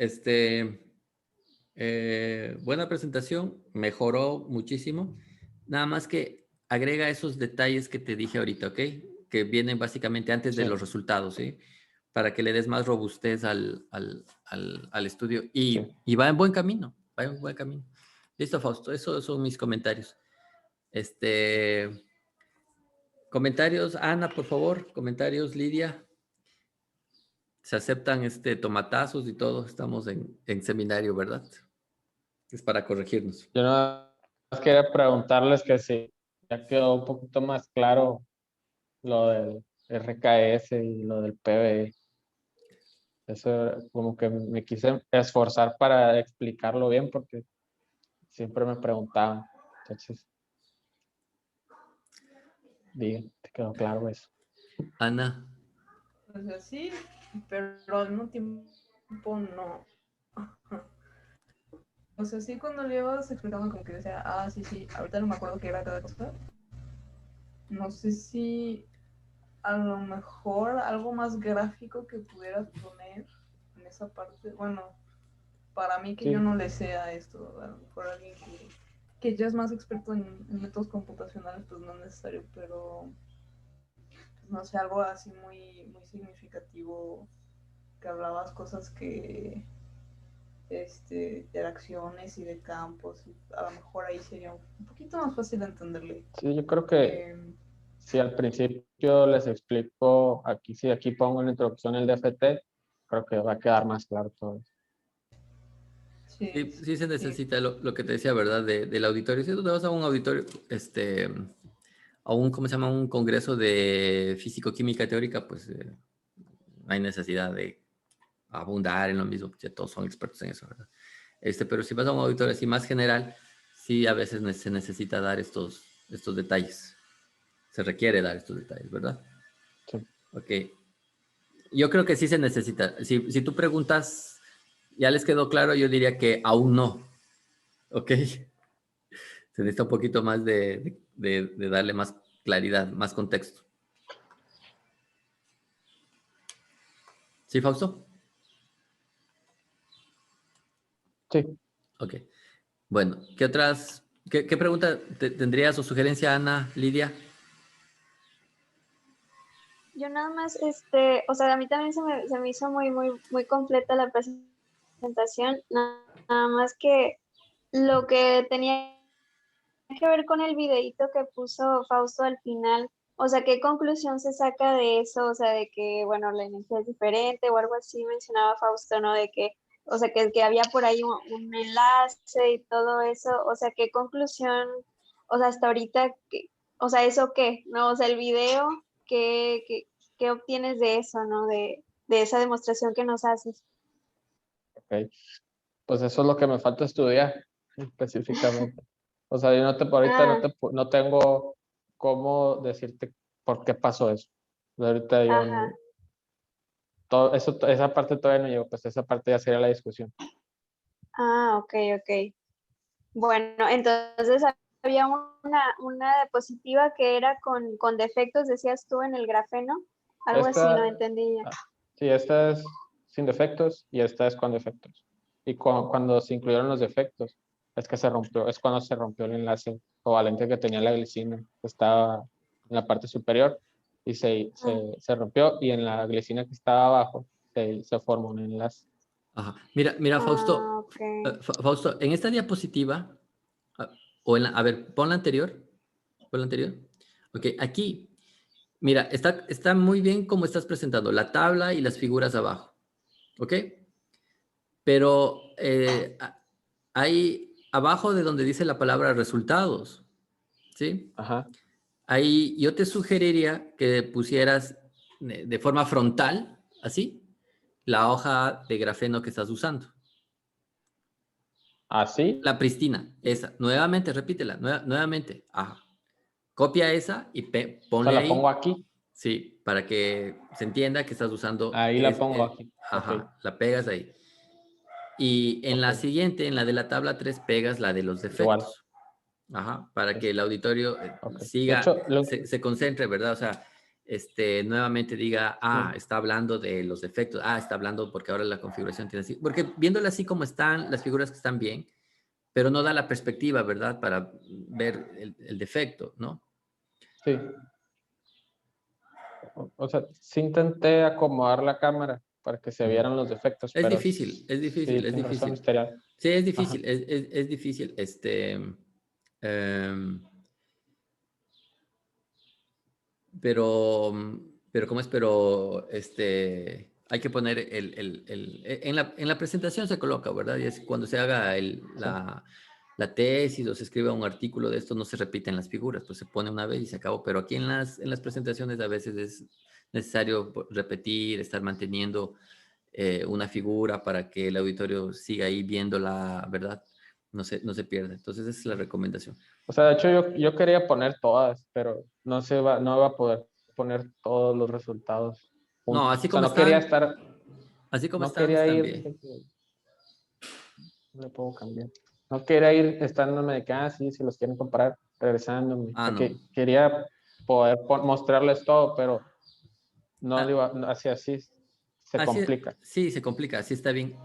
Speaker 1: Buena presentación, mejoró muchísimo. Nada más que agrega esos detalles que te dije ahorita, ¿ok? Que vienen básicamente antes de
Speaker 2: Sí,
Speaker 1: los resultados, ¿sí? Para que le des más robustez al estudio.
Speaker 2: sí.
Speaker 1: Y va en buen camino, va en buen camino. Listo, Fausto, esos son mis comentarios. Comentarios, Ana, por favor, comentarios, Lidia. Se aceptan tomatazos y todo, estamos en seminario, ¿verdad? Es para corregirnos.
Speaker 2: Yo nada más quería preguntarles que si ya quedó un poquito más claro lo del RKS y lo del PBI. Eso como que me quise esforzar para explicarlo bien porque siempre me preguntaban. Entonces, digan, ¿te quedó claro eso?
Speaker 1: Ana,
Speaker 3: O sea, sí, pero al mismo tiempo no. O sea, sí, cuando le ibas explicando como que decía, ah, sí, sí, ahorita no me acuerdo qué era cada cosa. No sé si a lo mejor algo más gráfico que pudieras poner en esa parte. Bueno, para mí que yo
Speaker 2: Sí,
Speaker 3: no le sea esto, a lo mejor alguien que ya es más experto en métodos computacionales, pues no es necesario, pero pues, no sé, algo así muy, muy significativo que hablabas cosas que interacciones y de campos, y a lo mejor ahí sería un poquito más fácil de entenderle.
Speaker 2: sí, yo creo que si al principio les explico aquí, si aquí pongo en la introducción el DFT, creo que va a quedar más claro todo.
Speaker 3: Sí,
Speaker 1: sí, sí se
Speaker 3: sí.
Speaker 1: necesita lo que te decía, ¿verdad? Del auditorio. Si tú te vas a un auditorio, a un, ¿cómo se llama? Un congreso de físico-química teórica, pues no hay necesidad de abundar en lo mismo, ya todos son expertos en eso, ¿verdad? Pero si vas a un auditorio así más general, sí a veces se necesita dar estos detalles. Se requiere dar estos detalles, ¿verdad?
Speaker 2: Sí.
Speaker 1: Ok. Yo creo que sí se necesita. Si tú preguntas, ¿ya les quedó claro? Yo diría que aún no. ¿Ok? Se necesita un poquito más de darle más claridad, más contexto. ¿Sí, Fausto?
Speaker 2: Sí.
Speaker 1: Ok. Bueno, qué pregunta tendrías o sugerencia, Ana, Lidia?
Speaker 4: Yo nada más, o sea, a mí también se me hizo muy, muy, muy completa la presentación, nada más que lo que tenía que ver con el videíto que puso Fausto al final, o sea, ¿qué conclusión se saca de eso? O sea, de que, bueno, la energía es diferente o algo así mencionaba Fausto, ¿no? De que, o sea, que había por ahí un enlace y todo eso, o sea, ¿qué conclusión, o sea, hasta ahorita, o sea, ¿eso qué? ¿No? O sea, el video, ¿qué obtienes de eso, ¿no? De esa demostración que nos haces.
Speaker 2: Ok. Pues eso es lo que me falta estudiar específicamente. O sea, yo ahorita
Speaker 4: Ah,
Speaker 2: no tengo cómo decirte por qué pasó eso. Ahorita yo,
Speaker 4: ajá.
Speaker 2: esa parte todavía no llego, pues esa parte ya sería la discusión.
Speaker 4: Ah, ok, ok. Bueno, entonces había una diapositiva que era con defectos, decías tú, en el grafeno, algo así, no
Speaker 2: Esta,
Speaker 4: entendí ya.
Speaker 2: ah, sí, esta es sin defectos y esta es con defectos. Y cuando se incluyeron los defectos, es cuando se rompió el enlace covalente que tenía la glicina, que estaba en la parte superior y
Speaker 4: Ah,
Speaker 2: se rompió y en la glicina que estaba abajo se formó un enlace.
Speaker 1: Ajá. Mira,
Speaker 4: ah,
Speaker 1: Fausto,
Speaker 4: ok.
Speaker 1: Fausto, en esta diapositiva, ah, a ver, pon la anterior. Ok, aquí, mira, está muy bien como estás presentando, la tabla y las figuras abajo, ¿ok? Pero hay abajo de donde dice la palabra resultados, ¿sí?
Speaker 2: Ajá.
Speaker 1: Ahí yo te sugeriría que pusieras de forma frontal, así, la hoja de grafeno que estás usando.
Speaker 2: Así,
Speaker 1: La pristina, esa. Nuevamente, repítela, nuevamente. Ajá. Copia esa y
Speaker 2: o sea,
Speaker 1: ponle
Speaker 2: la pongo
Speaker 1: ahí.
Speaker 2: aquí,
Speaker 1: Sí, para que se entienda que estás usando.
Speaker 2: ahí la pongo aquí. Ok,
Speaker 1: Ajá, la pegas ahí. Y en
Speaker 2: ok,
Speaker 1: la siguiente, en la de la tabla 3 pegas la de los
Speaker 2: igual.
Speaker 1: defectos. Ajá, para que
Speaker 2: es-
Speaker 1: el auditorio
Speaker 2: ok. De
Speaker 1: siga,
Speaker 2: hecho,
Speaker 1: se concentre, ¿verdad? O sea, nuevamente diga, está hablando de los defectos, está hablando porque ahora la configuración tiene así, porque viéndola así como están, las figuras que están bien, pero no da la perspectiva, ¿verdad? Para ver el defecto, ¿no?
Speaker 2: Sí. O sea, sí intenté acomodar la cámara para que se vieran los defectos,
Speaker 1: Es
Speaker 2: pero
Speaker 1: difícil, es
Speaker 2: sí,
Speaker 1: difícil, es
Speaker 2: tienes razón,
Speaker 1: difícil.
Speaker 2: estaría...
Speaker 1: Sí, es difícil,
Speaker 2: Ajá.
Speaker 1: es difícil, em, pero, ¿cómo es? Pero, hay que poner en la presentación se coloca, ¿verdad? Y es cuando se haga la tesis o se escriba un artículo de esto, no se repiten las figuras, pues se pone una vez y se acabó. Pero aquí en las presentaciones a veces es necesario repetir, estar manteniendo una figura para que el auditorio siga ahí viéndola, ¿verdad? No se pierda. Entonces, esa es la recomendación.
Speaker 2: O sea, de hecho yo quería poner todas, pero no iba a poder poner todos los resultados
Speaker 1: No,
Speaker 2: juntos.
Speaker 1: así
Speaker 2: O sea,
Speaker 1: como están,
Speaker 2: no quería
Speaker 1: están
Speaker 2: ir,
Speaker 1: bien.
Speaker 2: no le puedo cambiar. No quería ir estándome de que, sí, si los quieren comprar, regresándome. O sea,
Speaker 1: No.
Speaker 2: que quería poder mostrarles todo, pero no
Speaker 1: Ah,
Speaker 2: digo, así se
Speaker 1: Así,
Speaker 2: complica.
Speaker 1: sí, se complica, así está bien.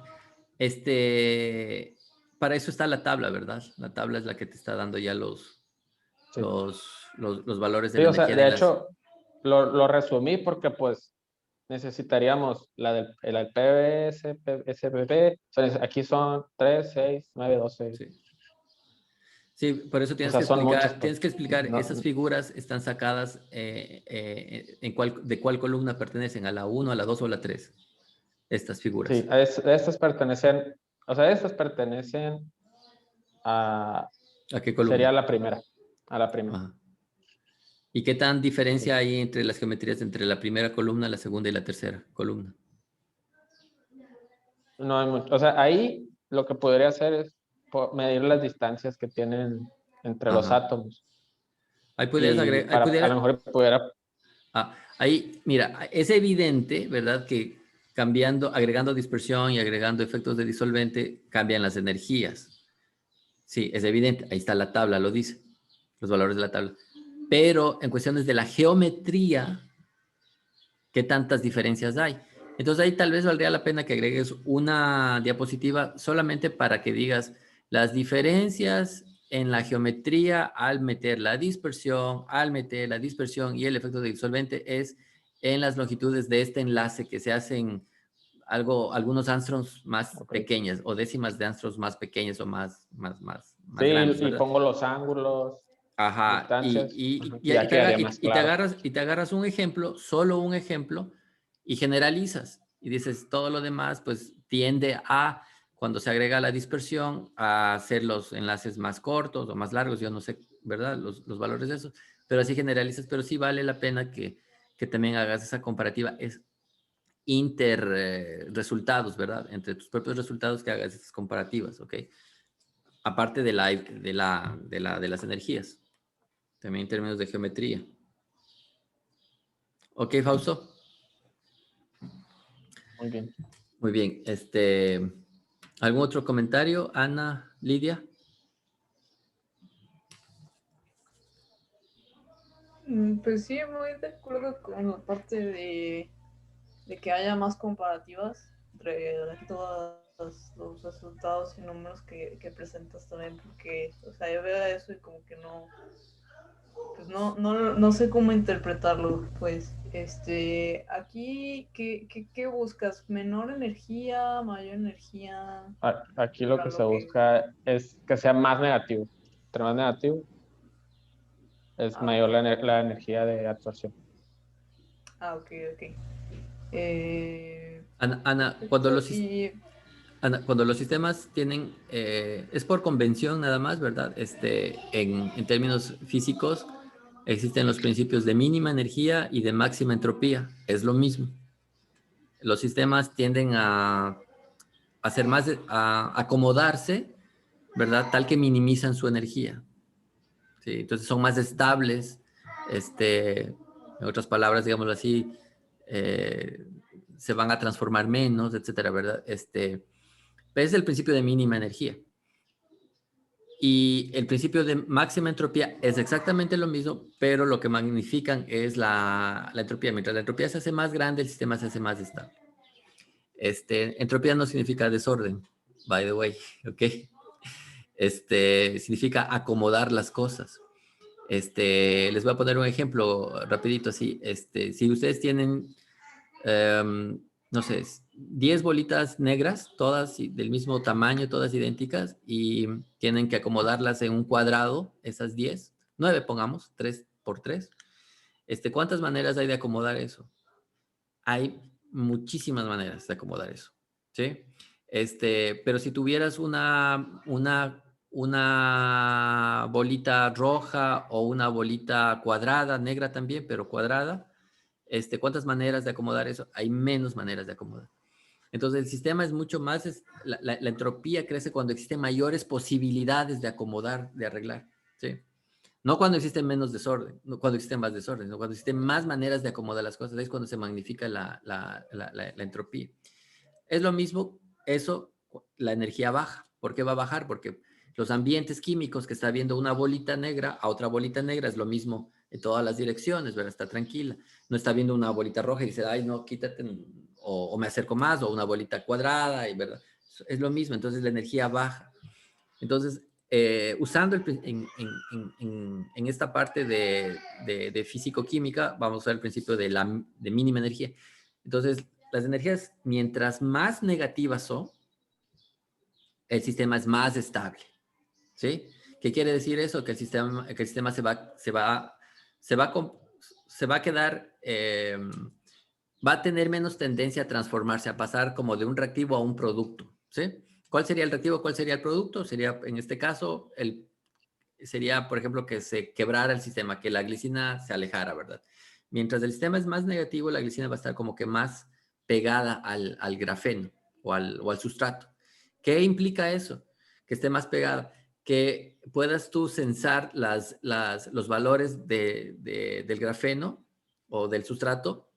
Speaker 1: Para eso está la tabla, ¿verdad? La tabla es la que te está dando ya
Speaker 2: Sí.
Speaker 1: los valores de
Speaker 2: Sí,
Speaker 1: la
Speaker 2: o sea,
Speaker 1: energía de
Speaker 2: de
Speaker 1: enlace.
Speaker 2: hecho, lo resumí porque pues necesitaríamos el PVS, SPP, aquí son 3, 6, 9, 12.
Speaker 1: Sí. Sí, por eso
Speaker 2: O sea, son muchos, pues.
Speaker 1: tienes que explicar,
Speaker 2: No,
Speaker 1: esas figuras están sacadas de cuál columna pertenecen, a la uno, a la 2 o a la 3, estas figuras.
Speaker 2: sí, estas pertenecen, o sea, estas pertenecen a,
Speaker 1: ¿A qué
Speaker 2: sería
Speaker 1: columna?
Speaker 2: la primera, a la primera.
Speaker 1: Ajá. ¿Y qué tan
Speaker 2: Sí.
Speaker 1: diferencia hay entre las geometrías entre la primera columna, la segunda y la tercera columna?
Speaker 2: No hay mucho, o sea, ahí lo que podría hacer es medir las distancias que tienen entre los
Speaker 1: Ajá.
Speaker 2: átomos.
Speaker 1: Ahí pudieras
Speaker 2: Y
Speaker 1: agregar,
Speaker 2: a lo mejor pudiera...
Speaker 1: ahí, mira, es evidente, ¿verdad? Que agregando dispersión y agregando efectos de disolvente, cambian las energías. Sí, es evidente. Ahí está la tabla, lo dice. Los valores de la tabla. Pero en cuestiones de la geometría, ¿qué tantas diferencias hay? Entonces ahí tal vez valdría la pena que agregues una diapositiva solamente para que digas las diferencias en la geometría al meter la dispersión y el efecto de disolvente es en las longitudes de este enlace que se hacen algunos angstroms más
Speaker 2: Okay.
Speaker 1: pequeñas o décimas de angstroms más pequeñas o más
Speaker 2: Sí,
Speaker 1: grandes,
Speaker 2: y
Speaker 1: ¿verdad?
Speaker 2: pongo los ángulos,
Speaker 1: Ajá,
Speaker 2: distancias,
Speaker 1: y
Speaker 2: ya quedaría más claro.
Speaker 1: y te agarras un ejemplo, solo un ejemplo, y generalizas. Y dices, todo lo demás, pues tiende a, cuando se agrega la dispersión, a hacer los enlaces más cortos o más largos, yo no sé, ¿verdad? Los valores de eso, pero así generalizas, pero sí vale la pena que también hagas esa comparativa, es resultados, ¿verdad? Entre tus propios resultados que hagas esas comparativas, ¿ok? Aparte de las energías. También en términos de geometría. Ok, Fausto.
Speaker 2: Muy bien.
Speaker 1: Muy bien. ¿Algún otro comentario, Ana, Lidia?
Speaker 3: Pues sí, muy de acuerdo con la parte de que haya más comparativas entre todos los resultados y números que presentas también, porque, o sea, yo veo eso y como que no, pues no sé cómo interpretarlo, pues, aquí, ¿qué buscas? ¿Menor energía, mayor energía?
Speaker 2: Aquí lo
Speaker 3: Para
Speaker 2: que se
Speaker 3: lo que...
Speaker 2: busca es que sea más negativo. Entre más negativo, es
Speaker 3: Ah,
Speaker 2: mayor
Speaker 3: ok.
Speaker 2: la energía de absorción.
Speaker 3: Ok, ok.
Speaker 1: Ana,
Speaker 3: Perfecto. Y
Speaker 1: cuando los sistemas tienen, es por convención nada más, ¿verdad? En términos físicos, existen los principios de mínima energía y de máxima entropía. Es lo mismo. Los sistemas tienden a hacer a acomodarse, ¿verdad? Tal que minimizan su energía. ¿Sí? Entonces son más estables, en otras palabras, digámoslo así, se van a transformar menos, etcétera, ¿verdad? Es el principio de mínima energía. Y el principio de máxima entropía es exactamente lo mismo, pero lo que magnifican es la entropía. Mientras la entropía se hace más grande, el sistema se hace más estable. Entropía no significa desorden, by the way, ¿ok? Significa acomodar las cosas. Les voy a poner un ejemplo rapidito así. Si ustedes tienen, no sé, 10 bolitas negras, todas del mismo tamaño, todas idénticas, y tienen que acomodarlas en un cuadrado, esas 10, 9 pongamos, 3 por 3. ¿Cuántas maneras hay de acomodar eso? Hay muchísimas maneras de acomodar eso, ¿sí? Pero si tuvieras una bolita roja o una bolita cuadrada, negra también, pero cuadrada, ¿cuántas maneras de acomodar eso? Hay menos maneras de acomodar. Entonces, el sistema es mucho más, la entropía crece cuando existen mayores posibilidades de acomodar, de arreglar, ¿sí? No cuando existe menos desorden, no cuando existe más desorden, no cuando existen más maneras de acomodar las cosas, es cuando se magnifica la entropía. Es lo mismo, eso, la energía baja. ¿Por qué va a bajar? Porque los ambientes químicos que está viendo una bolita negra a otra bolita negra es lo mismo en todas las direcciones, ¿verdad? Está tranquila. No está viendo una bolita roja y dice, ay, no, quítate, o me acerco más, o una bolita cuadrada, y ¿verdad? Es lo mismo, entonces la energía baja. Entonces, usando en esta parte de físico-química, vamos a usar el principio de mínima energía. Entonces, las energías, mientras más negativas son, el sistema es más estable, ¿sí? ¿Qué quiere decir eso? Que el sistema se va a quedar, va a tener menos tendencia a transformarse, a pasar como de un reactivo a un producto, ¿sí? ¿Cuál sería el reactivo? ¿Cuál sería el producto? Sería, en este caso, sería, por ejemplo, que se quebrara el sistema, que la glicina se alejara, ¿verdad? Mientras el sistema es más negativo, la glicina va a estar como que más pegada al grafeno o al sustrato. ¿Qué implica eso? Que esté más pegada, que puedas tú censar los valores del grafeno o del sustrato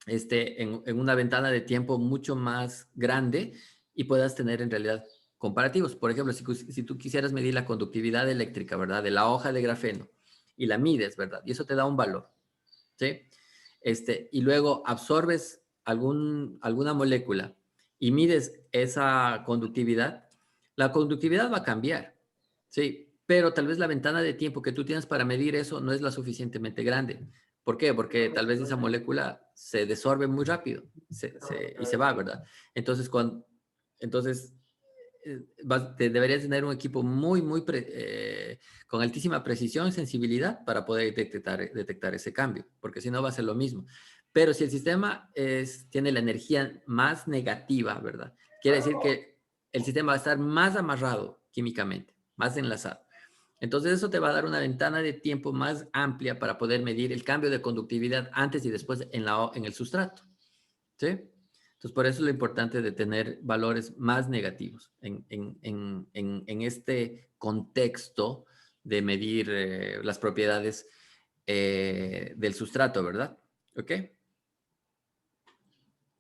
Speaker 1: en una ventana de tiempo mucho más grande y puedas tener en realidad comparativos. Por ejemplo, si tú quisieras medir la conductividad eléctrica, ¿verdad? De la hoja de grafeno y la mides, ¿verdad? Y eso te da un valor, ¿sí? Y luego absorbes alguna molécula y mides esa conductividad, la conductividad va a cambiar, ¿sí? Pero tal vez la ventana de tiempo que tú tienes para medir eso no es la suficientemente grande. ¿Por qué? Porque tal vez esa molécula se desorbe muy rápido y se va, ¿verdad? Entonces, entonces deberías tener un equipo con altísima precisión y sensibilidad para poder detectar ese cambio, porque si no va a ser lo mismo. Pero si el sistema tiene la energía más negativa, ¿verdad? Quiere decir que el sistema va a estar más amarrado químicamente, más enlazado. Entonces eso te va a dar una ventana de tiempo más amplia para poder medir el cambio de conductividad antes y después en el sustrato, ¿sí? Entonces por eso es lo importante de tener valores más negativos en este contexto de medir las propiedades del sustrato, ¿verdad? ¿Ok?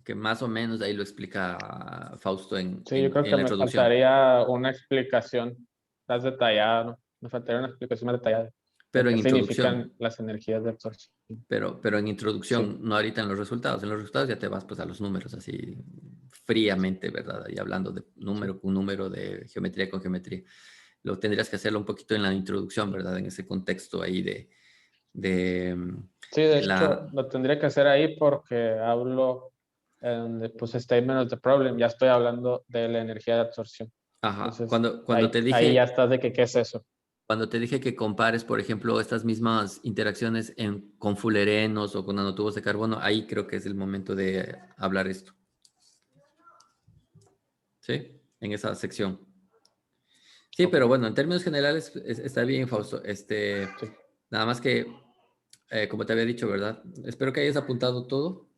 Speaker 1: Que más o menos ahí lo explica Fausto
Speaker 2: Sí, yo creo que
Speaker 1: la
Speaker 2: me
Speaker 1: introducción.
Speaker 2: faltaría una explicación más detallada, ¿no? Me faltaría una explicación más detallada de
Speaker 1: Pero en
Speaker 2: qué
Speaker 1: introducción.
Speaker 2: significan las energías de absorción.
Speaker 1: Pero en introducción,
Speaker 2: Sí,
Speaker 1: no ahorita en los resultados. En los resultados ya te vas pues a los números así fríamente, ¿verdad? Y hablando de número
Speaker 2: sí.
Speaker 1: con número, de geometría con geometría. Lo tendrías que hacerlo un poquito en la introducción, ¿verdad? En ese contexto ahí de,
Speaker 2: Sí, de
Speaker 1: de
Speaker 2: hecho,
Speaker 1: la...
Speaker 2: lo tendría que hacer ahí porque hablo pues statement of the problem. Ya estoy hablando de la energía de absorción.
Speaker 1: Ajá.
Speaker 2: Entonces, ahí ya
Speaker 1: Dije,
Speaker 2: estás de que qué es eso.
Speaker 1: cuando te dije que compares, por ejemplo, estas mismas interacciones con fullerenos o con nanotubos de carbono, ahí creo que es el momento de hablar esto. ¿Sí? En esa sección. Sí,
Speaker 2: Ok,
Speaker 1: pero bueno, en términos generales está bien, Fausto.
Speaker 2: sí.
Speaker 1: Nada más que, como te había dicho, ¿verdad? Espero que hayas apuntado todo.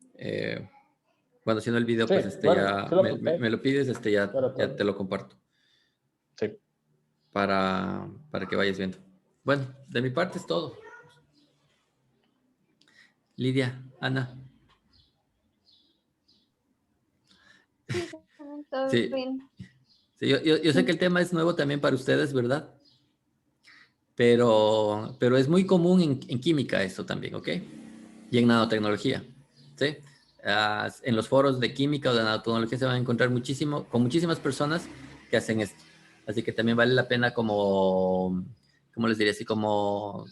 Speaker 1: Bueno, si no el video,
Speaker 2: Sí,
Speaker 1: pues
Speaker 2: bueno,
Speaker 1: ya
Speaker 2: sí lo apunté,
Speaker 1: me lo pides,
Speaker 2: pero
Speaker 1: ya
Speaker 2: todo.
Speaker 1: te lo comparto
Speaker 2: Sí.
Speaker 1: para que vayas viendo. Bueno, de mi parte es todo. Lidia, Ana.
Speaker 4: Sí, también todo
Speaker 1: Sí,
Speaker 4: bien.
Speaker 1: Sí, yo sé que el tema es nuevo también para ustedes, ¿verdad? Pero es muy común en química esto también, ¿ok? Y en nanotecnología, ¿sí? En los foros de química o de nanotecnología se van a encontrar con muchísimas personas que hacen esto. Así que también vale la pena como, ¿cómo les diría? Así como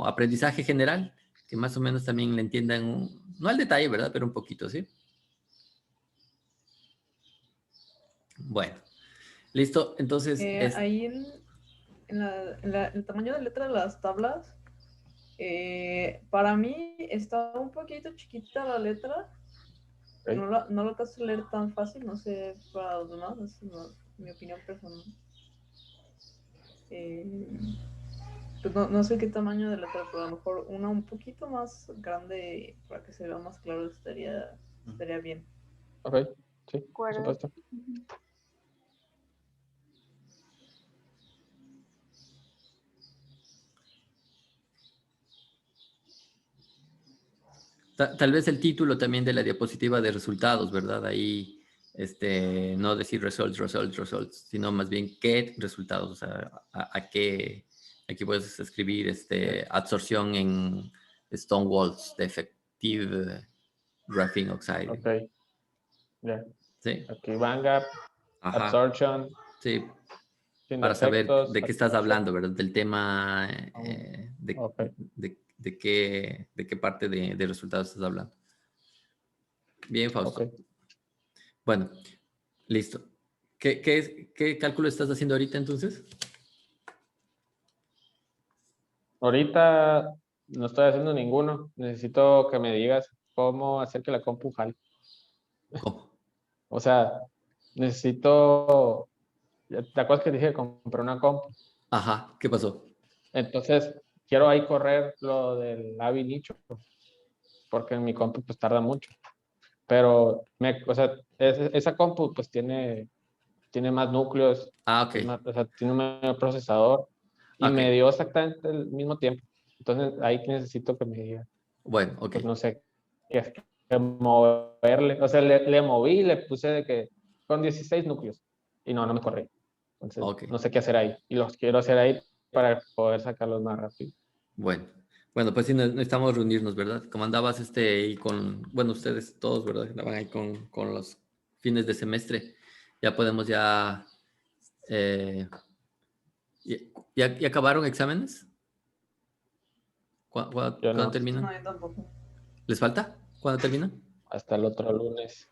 Speaker 1: aprendizaje general, que más o menos también le entiendan, no al detalle, ¿verdad? Pero un poquito, ¿sí? Bueno, listo. Entonces,
Speaker 3: Ahí en el tamaño de letra de las tablas, para mí está un poquito chiquita la letra.
Speaker 2: Ok.
Speaker 3: No lo alcanzo a leer tan fácil, no sé para los demás, es mi opinión personal. Pues no sé qué tamaño de letra, pero a lo mejor una un poquito más grande para que se vea más claro estaría bien.
Speaker 2: Ok, sí, por
Speaker 4: Acuerdo.
Speaker 2: supuesto.
Speaker 1: tal vez el título también de la diapositiva de resultados, ¿verdad? Ahí, no decir results, sino más bien qué resultados, o sea, a qué, aquí puedes escribir, absorción en stone walls de effective graphene oxide,
Speaker 2: Ok, ya.
Speaker 1: ¿sí?
Speaker 2: Aquí band gap,
Speaker 1: Ajá,
Speaker 2: absorption,
Speaker 1: sí,
Speaker 2: sin
Speaker 1: para saber
Speaker 2: defectos,
Speaker 1: de qué estás
Speaker 2: absorption.
Speaker 1: hablando, ¿verdad? Del tema,
Speaker 2: Ok,
Speaker 1: de qué parte de resultados estás hablando. Bien,
Speaker 2: ok.
Speaker 1: Fausto. Bueno, listo. ¿Qué cálculo estás haciendo ahorita entonces?
Speaker 2: Ahorita no estoy haciendo ninguno. Necesito que me digas cómo hacer que la compu jale.
Speaker 1: ¿Cómo?
Speaker 2: O sea, necesito. ¿Te acuerdas que dije que compré una compu?
Speaker 1: Ajá, ¿qué pasó?
Speaker 2: Entonces, quiero ahí correr lo del AVI nicho, porque en mi compu pues tarda mucho. Pero, o sea, esa compu pues tiene más núcleos,
Speaker 1: Ah, ok.
Speaker 2: o sea, tiene un mayor procesador y
Speaker 1: Ok.
Speaker 2: me dio exactamente el mismo tiempo. Entonces, ahí necesito que me diga,
Speaker 1: Bueno, ok.
Speaker 2: pues no sé, qué moverle. O sea, le moví y le puse de que con 16 núcleos y no me corrí. Entonces,
Speaker 1: Ok.
Speaker 2: no sé qué hacer ahí. Y los quiero hacer ahí para poder sacarlos más rápido.
Speaker 1: Bueno. Bueno, pues sí, necesitamos reunirnos, ¿verdad? Como andabas y bueno, ustedes todos, ¿verdad? Andaban ahí con los fines de semestre. Ya podemos eh, ¿ya acabaron exámenes?
Speaker 2: Yo
Speaker 1: ¿Cuándo
Speaker 2: no,
Speaker 1: terminan?
Speaker 3: No, yo tampoco.
Speaker 1: ¿Les falta? ¿Cuándo terminan?
Speaker 2: hasta el otro lunes,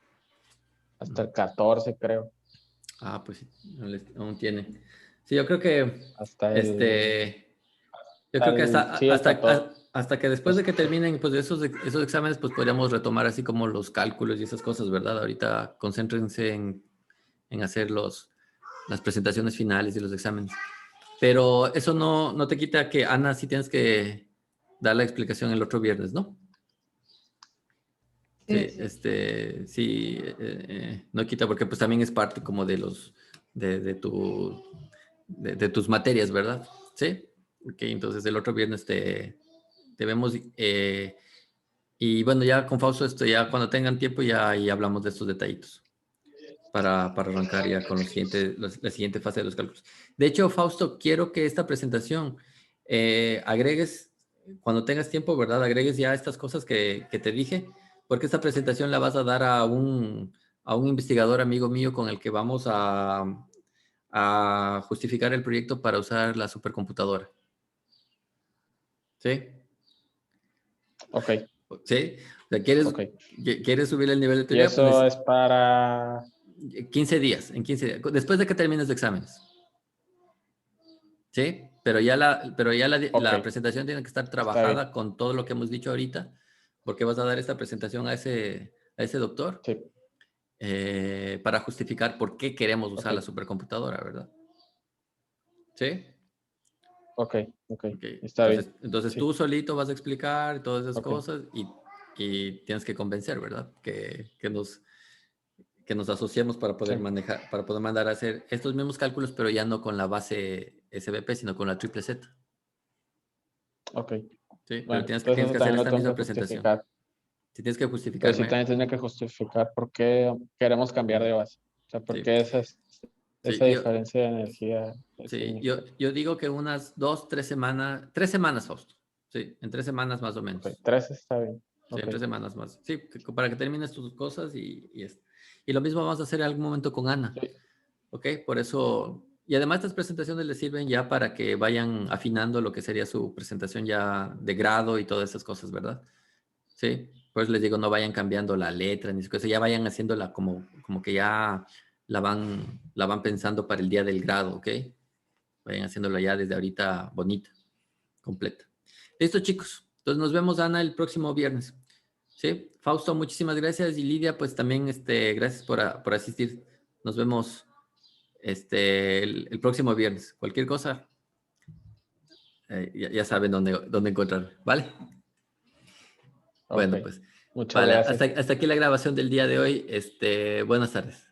Speaker 2: hasta el 14 creo,
Speaker 1: Ah, pues sí, aún tiene. Sí, yo creo que
Speaker 2: hasta el, sí, el 14.
Speaker 1: hasta que después de que terminen pues esos exámenes, pues podríamos retomar así como los cálculos y esas cosas, ¿verdad? Ahorita concéntrense en hacer las presentaciones finales y los exámenes. Pero eso no te quita que, Ana, sí tienes que dar la explicación el otro viernes, ¿no?
Speaker 3: Sí,
Speaker 1: Sí,
Speaker 3: sí.
Speaker 1: sí, no quita porque pues también es parte como de de tus materias, ¿verdad? Sí. Ok, entonces el otro viernes te vemos y bueno, ya con Fausto ya cuando tengan tiempo ya ahí hablamos de estos detallitos para arrancar ya con la siguiente fase de los cálculos. De hecho, Fausto, quiero que esta presentación agregues, cuando tengas tiempo, ¿verdad? Agregues ya estas cosas que te dije, porque esta presentación la vas a dar a un investigador amigo mío con el que vamos a justificar el proyecto para usar la supercomputadora. ¿Sí?
Speaker 2: Ok,
Speaker 1: ¿Sí? O sea,
Speaker 2: ok.
Speaker 1: ¿quieres subir el nivel de
Speaker 2: Y
Speaker 1: teoría?
Speaker 2: eso
Speaker 1: Pues
Speaker 2: es para,
Speaker 1: 15 días, en 15 días, después de que termines de exámenes. ¿Sí?
Speaker 2: ok,
Speaker 1: la presentación tiene que estar
Speaker 2: está bien,
Speaker 1: trabajada con todo lo que hemos dicho ahorita, porque vas a dar esta presentación a ese doctor
Speaker 2: sí,
Speaker 1: para justificar por qué queremos usar
Speaker 2: ok,
Speaker 1: la supercomputadora, ¿verdad? ¿Sí?
Speaker 2: ok, ok,
Speaker 1: Ok.
Speaker 2: está bien,
Speaker 1: Entonces
Speaker 2: sí,
Speaker 1: tú solito vas a explicar todas esas
Speaker 2: ok,
Speaker 1: cosas y tienes que convencer, ¿verdad? Que nos asociemos para poder
Speaker 2: sí,
Speaker 1: manejar, para poder mandar a hacer estos mismos cálculos, pero ya no con la base SBP, sino con la triple Z.
Speaker 2: ok.
Speaker 1: Sí, pero
Speaker 2: Bueno,
Speaker 1: tienes
Speaker 2: entonces
Speaker 1: que
Speaker 2: eso
Speaker 1: hacer
Speaker 2: también lo
Speaker 1: esta
Speaker 2: tengo
Speaker 1: misma
Speaker 2: que
Speaker 1: presentación.
Speaker 2: justificar.
Speaker 1: Si tienes que
Speaker 2: Entonces sí
Speaker 1: justificarme,
Speaker 2: también tendría que justificar por qué queremos cambiar de base. sea, porque
Speaker 1: Sí.
Speaker 2: esa
Speaker 1: Sí,
Speaker 2: diferencia de energía.
Speaker 1: Sí, yo digo que unas 3 semanas, Fausto. Sí, en 3 semanas más o menos.
Speaker 2: Ok, 3 está bien.
Speaker 1: Sí, en
Speaker 2: Ok.
Speaker 1: 3 semanas más. Sí, para que termines tus cosas y lo mismo vamos a hacer en algún momento con Ana.
Speaker 2: Sí.
Speaker 1: ¿Ok? Por eso, y además estas presentaciones les sirven ya para que vayan afinando lo que sería su presentación ya de grado y todas esas cosas, ¿verdad? Sí, pues les digo, no vayan cambiando la letra ni cosas, ya vayan haciéndola como que ya la van pensando para el día del grado, ¿ok? Vayan haciéndola ya desde ahorita bonita, completa. Listo, chicos. Entonces nos vemos, Ana, el próximo viernes. Sí, Fausto, muchísimas gracias. Y Lidia, pues también gracias por asistir. Nos vemos el próximo viernes. Cualquier cosa, ya saben dónde encontrar, ¿vale?
Speaker 2: Ok.
Speaker 1: Bueno, pues,
Speaker 2: Muchas
Speaker 1: vale,
Speaker 2: gracias.
Speaker 1: hasta aquí la grabación del día de hoy. Buenas tardes.